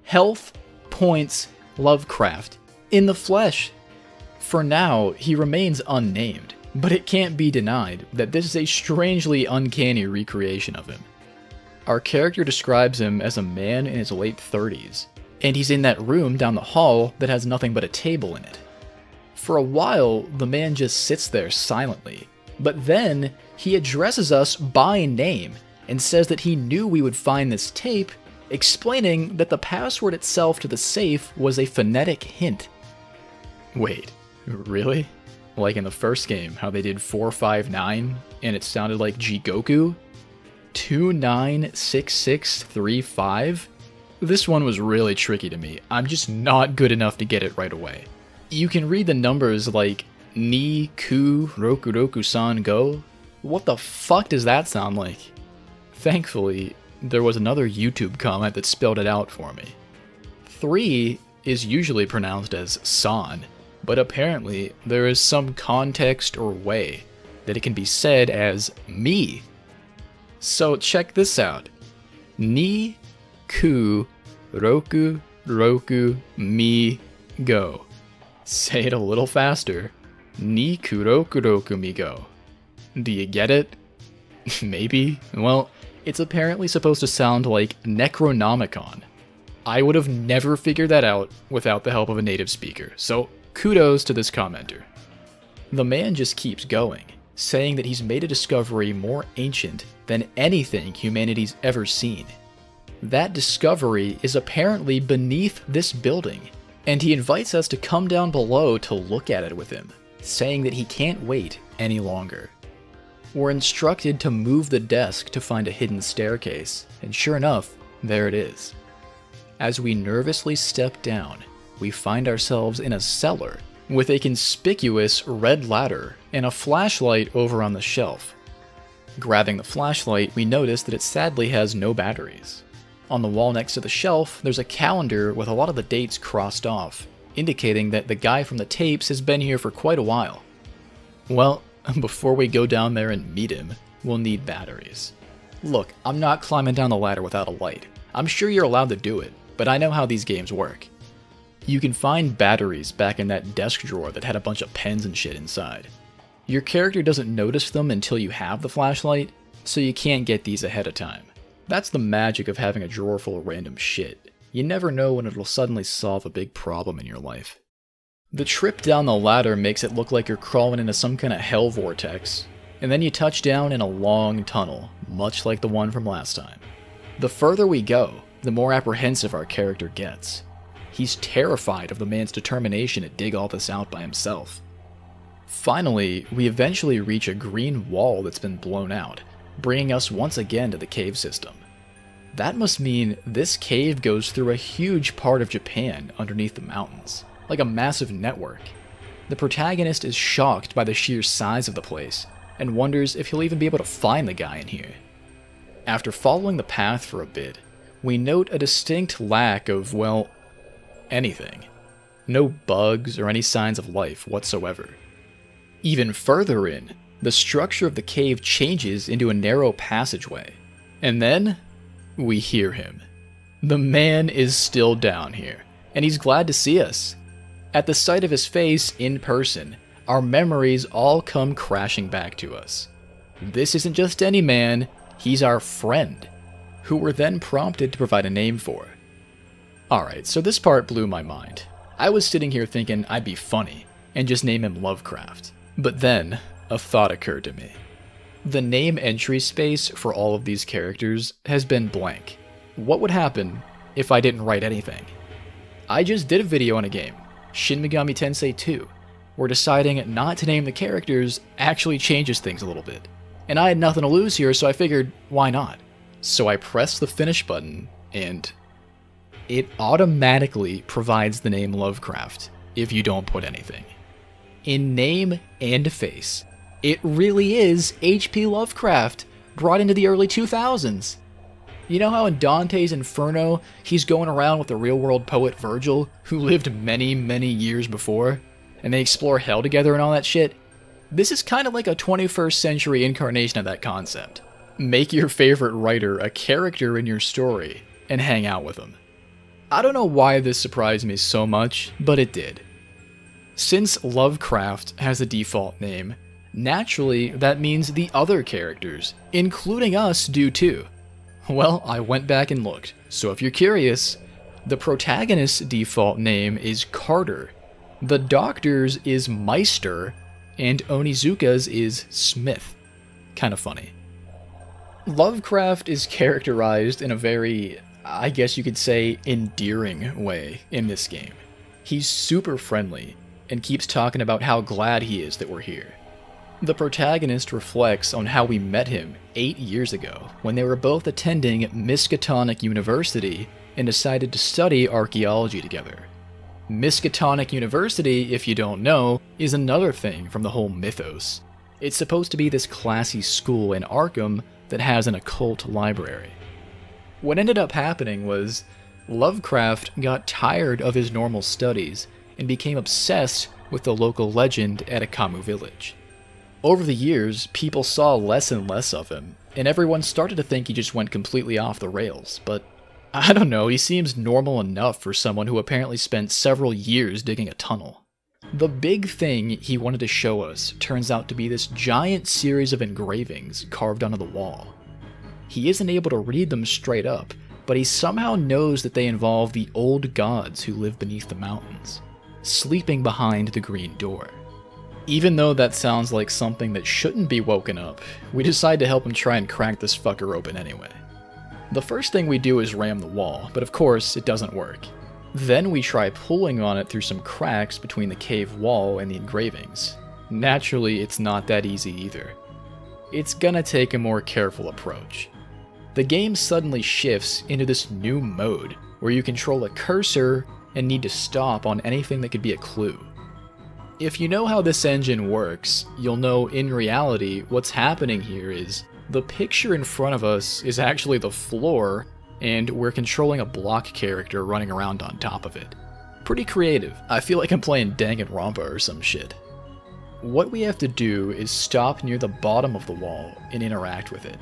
Health Points Lovecraft. In the flesh. For now, he remains unnamed, but it can't be denied that this is a strangely uncanny recreation of him. Our character describes him as a man in his late 30s, and he's in that room down the hall that has nothing but a table in it. For a while, the man just sits there silently, but then he addresses us by name and says that he knew we would find this tape, explaining that the password itself to the safe was a phonetic hint. Wait, really? Like in the first game, how they did 459 and it sounded like Jigoku? 296635? This one was really tricky to me. I'm just not good enough to get it right away. You can read the numbers like Ni Ku Roku Roku San Go. What the fuck does that sound like? Thankfully, there was another YouTube comment that spelled it out for me. 3 is usually pronounced as San, but apparently there is some context or way that it can be said as me. So check this out. Ni Ku Roku Roku Mi Go. Say it a little faster. Ni Ku Roku Roku Mi Go. Do you get it? Maybe? Well, it's apparently supposed to sound like Necronomicon. I would have never figured that out without the help of a native speaker, so kudos to this commenter. The man just keeps going, saying that he's made a discovery more ancient than anything humanity's ever seen. That discovery is apparently beneath this building, and he invites us to come down below to look at it with him, saying that he can't wait any longer. We're instructed to move the desk to find a hidden staircase, and sure enough, there it is. As we nervously step down, we find ourselves in a cellar with a conspicuous red ladder and a flashlight over on the shelf. Grabbing the flashlight, we notice that it sadly has no batteries. On the wall next to the shelf, there's a calendar with a lot of the dates crossed off, indicating that the guy from the tapes has been here for quite a while. Well, before we go down there and meet him, we'll need batteries. Look, I'm not climbing down the ladder without a light. I'm sure you're allowed to do it, but I know how these games work. You can find batteries back in that desk drawer that had a bunch of pens and shit inside. Your character doesn't notice them until you have the flashlight, so you can't get these ahead of time. That's the magic of having a drawer full of random shit. You never know when it'll suddenly solve a big problem in your life. The trip down the ladder makes it look like you're crawling into some kind of hell vortex, and then you touch down in a long tunnel, much like the one from last time. The further we go, the more apprehensive our character gets. He's terrified of the man's determination to dig all this out by himself. Finally, we eventually reach a green wall that's been blown out, bringing us once again to the cave system. That must mean this cave goes through a huge part of Japan underneath the mountains, like a massive network. The protagonist is shocked by the sheer size of the place, and wonders if he'll even be able to find the guy in here. After following the path for a bit, we note a distinct lack of, well, anything. No bugs or any signs of life whatsoever. Even further in, the structure of the cave changes into a narrow passageway. And then, we hear him. The man is still down here, and he's glad to see us. At the sight of his face in person, our memories all come crashing back to us. This isn't just any man, he's our friend, who we're then prompted to provide a name for. Alright, so this part blew my mind. I was sitting here thinking I'd be funny, and just name him Lovecraft. But then, a thought occurred to me. The name entry space for all of these characters has been blank. What would happen if I didn't write anything? I just did a video on a game, Shin Megami Tensei 2, where deciding not to name the characters actually changes things a little bit. And I had nothing to lose here, so I figured, why not? So I pressed the finish button, and it automatically provides the name Lovecraft if you don't put anything. In name and face, it really is H.P. Lovecraft, brought into the early 2000s. You know how in Dante's Inferno, he's going around with the real-world poet Virgil, who lived many, many years before, and they explore hell together and all that shit? This is kind of like a 21st century incarnation of that concept. Make your favorite writer a character in your story, and hang out with him. I don't know why this surprised me so much, but it did. Since Lovecraft has a default name, naturally that means the other characters, including us, do too. Well, I went back and looked, so if you're curious, the protagonist's default name is Carter, the Doctor's is Meister, and Onizuka's is Smith. Kinda funny. Lovecraft is characterized in a very, I guess you could say, endearing way in this game. He's super friendly, and keeps talking about how glad he is that we're here. The protagonist reflects on how we met him 8 years ago, when they were both attending Miskatonic University and decided to study archaeology together. Miskatonic University, if you don't know, is another thing from the whole mythos. It's supposed to be this classy school in Arkham that has an occult library. What ended up happening was Lovecraft got tired of his normal studies and became obsessed with the local legend at Akamu Village. Over the years, people saw less and less of him, and everyone started to think he just went completely off the rails, but I don't know, he seems normal enough for someone who apparently spent several years digging a tunnel. The big thing he wanted to show us turns out to be this giant series of engravings carved onto the wall. He isn't able to read them straight up, but he somehow knows that they involve the old gods who live beneath the mountains, sleeping behind the green door. Even though that sounds like something that shouldn't be woken up, we decide to help him try and crack this fucker open anyway. The first thing we do is ram the wall, but of course it doesn't work. Then we try pulling on it through some cracks between the cave wall and the engravings. Naturally, it's not that easy either. It's gonna take a more careful approach. The game suddenly shifts into this new mode, where you control a cursor and need to stop on anything that could be a clue. If you know how this engine works, you'll know in reality what's happening here is the picture in front of us is actually the floor, and we're controlling a block character running around on top of it. Pretty creative. I feel like I'm playing Danganronpa or some shit. What we have to do is stop near the bottom of the wall and interact with it.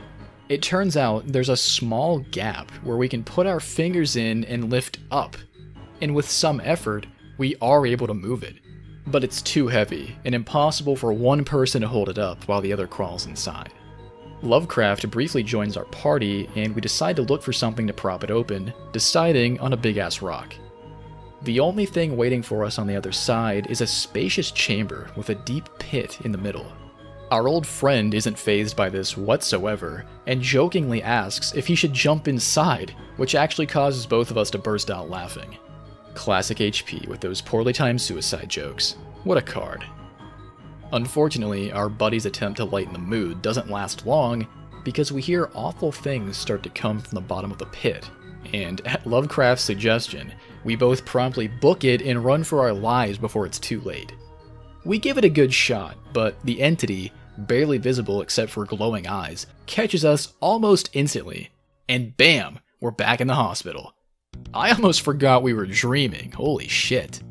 It turns out there's a small gap where we can put our fingers in and lift up, and with some effort, we are able to move it. But it's too heavy, and impossible for one person to hold it up while the other crawls inside. Lovecraft briefly joins our party, and we decide to look for something to prop it open, deciding on a big-ass rock. The only thing waiting for us on the other side is a spacious chamber with a deep pit in the middle. Our old friend isn't fazed by this whatsoever, and jokingly asks if he should jump inside, which actually causes both of us to burst out laughing. Classic HP with those poorly timed suicide jokes. What a card. Unfortunately, our buddy's attempt to lighten the mood doesn't last long, because we hear awful things start to come from the bottom of the pit, and at Lovecraft's suggestion, we both promptly book it and run for our lives before it's too late. We give it a good shot, but the entity, barely visible except for glowing eyes, catches us almost instantly, and bam, we're back in the hospital. I almost forgot we were dreaming, holy shit.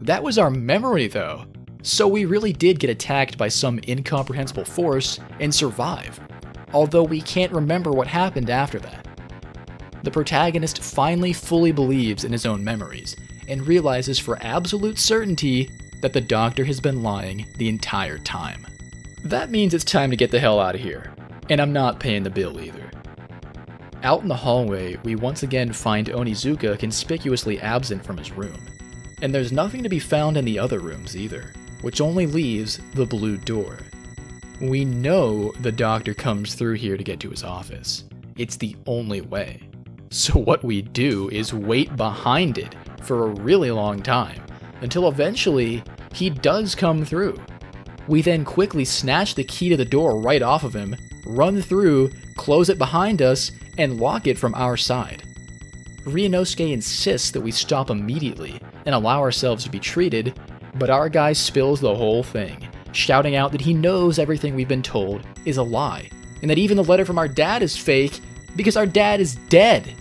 That was our memory though. So we really did get attacked by some incomprehensible force and survive, although we can't remember what happened after that. The protagonist finally fully believes in his own memories, and realizes for absolute certainty that the doctor has been lying the entire time. That means it's time to get the hell out of here, and I'm not paying the bill either. Out in the hallway, we once again find Onizuka conspicuously absent from his room, and there's nothing to be found in the other rooms either, which only leaves the blue door. We know the doctor comes through here to get to his office. It's the only way. So what we do is wait behind it for a really long time, until eventually he does come through. We then quickly snatch the key to the door right off of him, run through, close it behind us, and lock it from our side. Ryunosuke insists that we stop immediately and allow ourselves to be treated, but our guy spills the whole thing, shouting out that he knows everything we've been told is a lie, and that even the letter from our dad is fake because our dad is dead.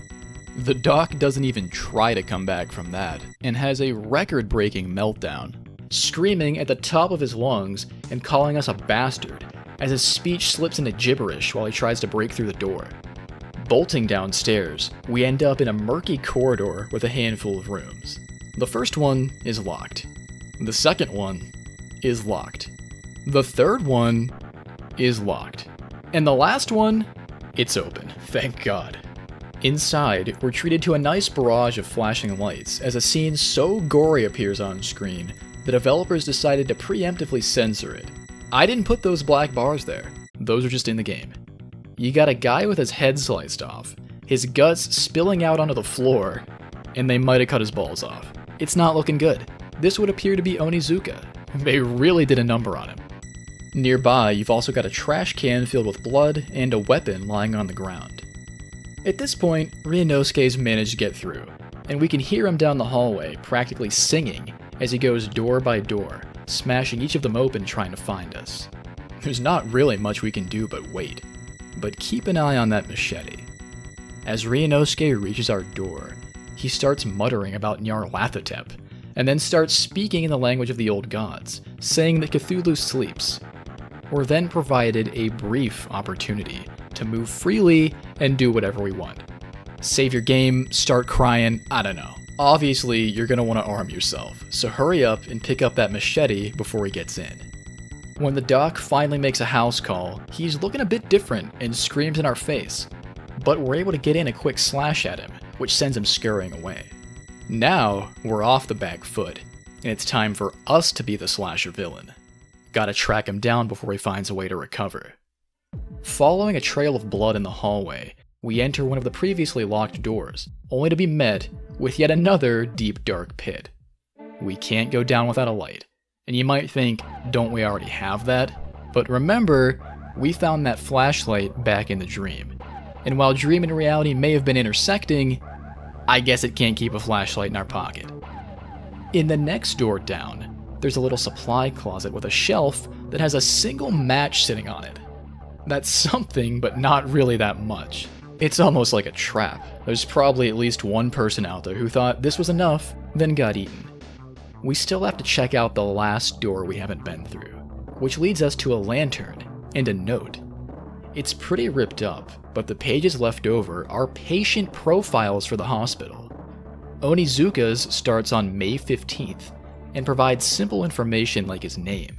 The doc doesn't even try to come back from that, and has a record-breaking meltdown, screaming at the top of his lungs and calling us a bastard, as his speech slips into gibberish while he tries to break through the door. Bolting downstairs, we end up in a murky corridor with a handful of rooms. The first one is locked. The second one is locked. The third one is locked. And the last one, it's open, thank God. Inside, we're treated to a nice barrage of flashing lights as a scene so gory appears on screen, the developers decided to preemptively censor it. I didn't put those black bars there, those are just in the game. You got a guy with his head sliced off, his guts spilling out onto the floor, and they might have cut his balls off. It's not looking good. This would appear to be Onizuka. They really did a number on him. Nearby, you've also got a trash can filled with blood and a weapon lying on the ground. At this point, Ryunosuke's managed to get through, and we can hear him down the hallway practically singing as he goes door by door, smashing each of them open trying to find us. There's not really much we can do but wait, but keep an eye on that machete. As Ryunosuke reaches our door, he starts muttering about Nyarlathotep, and then starts speaking in the language of the old gods, saying that Cthulhu sleeps. We're then provided a brief opportunity to move freely and do whatever we want. Save your game, start crying, I don't know. Obviously, you're going to want to arm yourself, so hurry up and pick up that machete before he gets in. When the doc finally makes a house call, he's looking a bit different and screams in our face, but we're able to get in a quick slash at him, which sends him scurrying away. Now, we're off the back foot, and it's time for us to be the slasher villain. Gotta track him down before he finds a way to recover. Following a trail of blood in the hallway, we enter one of the previously locked doors, only to be met with yet another deep dark pit. We can't go down without a light, and you might think, don't we already have that? But remember, we found that flashlight back in the dream. And while dream and reality may have been intersecting, I guess it can't keep a flashlight in our pocket. In the next door down, there's a little supply closet with a shelf that has a single match sitting on it. That's something, but not really that much. It's almost like a trap. There's probably at least one person out there who thought this was enough, then got eaten. We still have to check out the last door we haven't been through, which leads us to a lantern and a note. It's pretty ripped up, but the pages left over are patient profiles for the hospital. Onizuka's starts on May 15th and provides simple information like his name.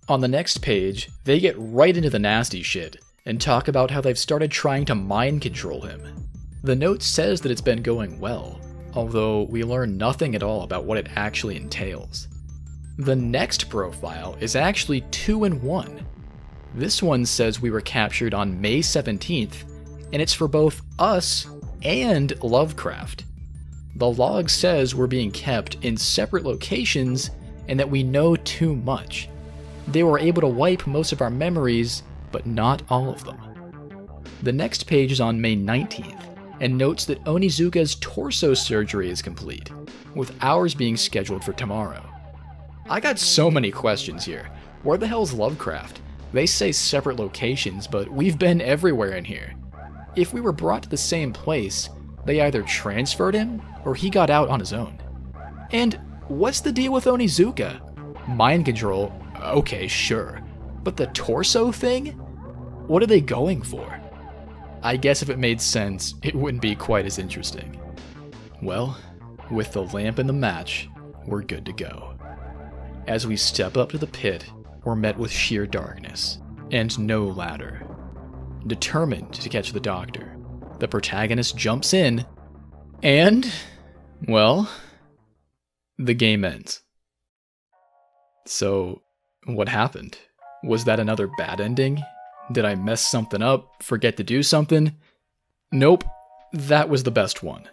On the next page, they get right into the nasty shit and talk about how they've started trying to mind control him. The note says that it's been going well, although we learn nothing at all about what it actually entails. The next profile is actually 2 in 1. This one says we were captured on May 17th, and it's for both us and Lovecraft. The log says we're being kept in separate locations and that we know too much. They were able to wipe most of our memories, but not all of them. The next page is on May 19th, and notes that Onizuka's torso surgery is complete, with ours being scheduled for tomorrow. I got so many questions here. Where the hell's Lovecraft? They say separate locations, but we've been everywhere in here. If we were brought to the same place, they either transferred him, or he got out on his own. And what's the deal with Onizuka? Mind control, okay, sure. But the torso thing? What are they going for? I guess if it made sense, it wouldn't be quite as interesting. Well, with the lamp and the match, we're good to go. As we step up to the pit, we're met with sheer darkness, and no ladder. Determined to catch the doctor, the protagonist jumps in, and, well, the game ends. So, what happened? Was that another bad ending? Did I mess something up? Forget to do something? Nope, that was the best one.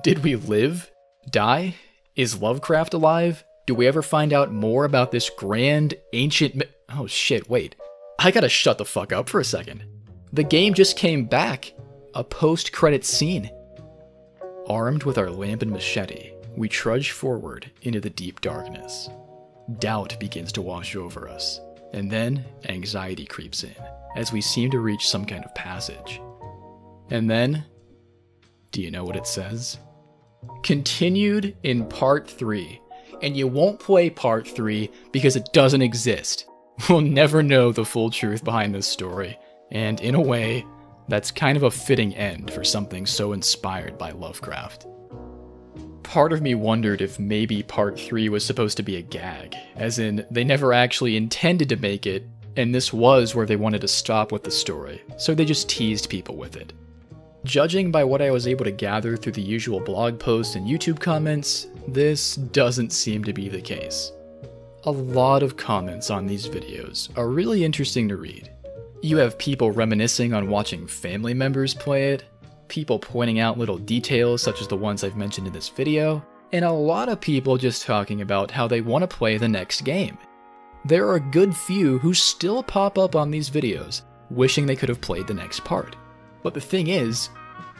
Did we live? Die? Is Lovecraft alive? Do we ever find out more about this grand, ancient oh shit, wait. I gotta shut the fuck up for a second. The game just came back. A post-credit scene. Armed with our lamp and machete, we trudge forward into the deep darkness. Doubt begins to wash over us, and then anxiety creeps in as we seem to reach some kind of passage. And then, do you know what it says? Continued in part 3, and you won't play part 3 because it doesn't exist. We'll never know the full truth behind this story, and in a way, that's kind of a fitting end for something so inspired by Lovecraft. Part of me wondered if maybe part 3 was supposed to be a gag, as in, they never actually intended to make it, and this was where they wanted to stop with the story, so they just teased people with it. Judging by what I was able to gather through the usual blog posts and YouTube comments, this doesn't seem to be the case. A lot of comments on these videos are really interesting to read. You have people reminiscing on watching family members play it, people pointing out little details such as the ones I've mentioned in this video, and a lot of people just talking about how they want to play the next game. There are a good few who still pop up on these videos, wishing they could have played the next part. But the thing is,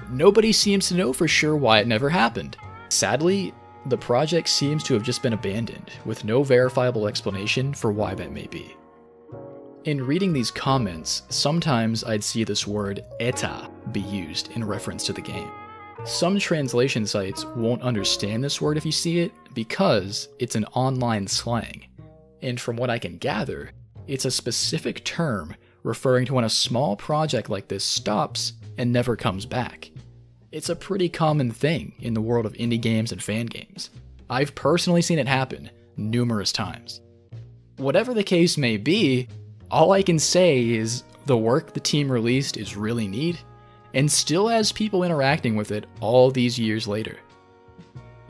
nobody seems to know for sure why it never happened. Sadly, the project seems to have just been abandoned, with no verifiable explanation for why that may be. In reading these comments, sometimes I'd see this word eta be used in reference to the game. Some translation sites won't understand this word if you see it because it's an online slang, and from what I can gather, it's a specific term referring to when a small project like this stops and never comes back. It's a pretty common thing in the world of indie games and fan games. I've personally seen it happen numerous times. Whatever the case may be, all I can say is the work the team released is really neat, and still has people interacting with it all these years later.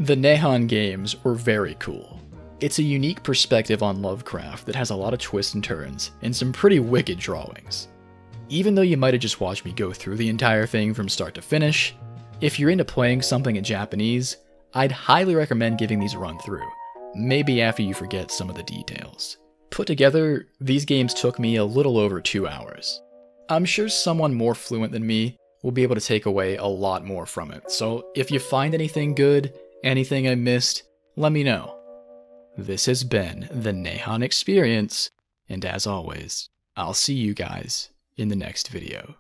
The Nehan games were very cool. It's a unique perspective on Lovecraft that has a lot of twists and turns, and some pretty wicked drawings. Even though you might have just watched me go through the entire thing from start to finish, if you're into playing something in Japanese, I'd highly recommend giving these a run through, maybe after you forget some of the details. Put together, these games took me a little over 2 hours. I'm sure someone more fluent than me will be able to take away a lot more from it, so if you find anything good, anything I missed, let me know. This has been the Nehan Experience, and as always, I'll see you guys in the next video.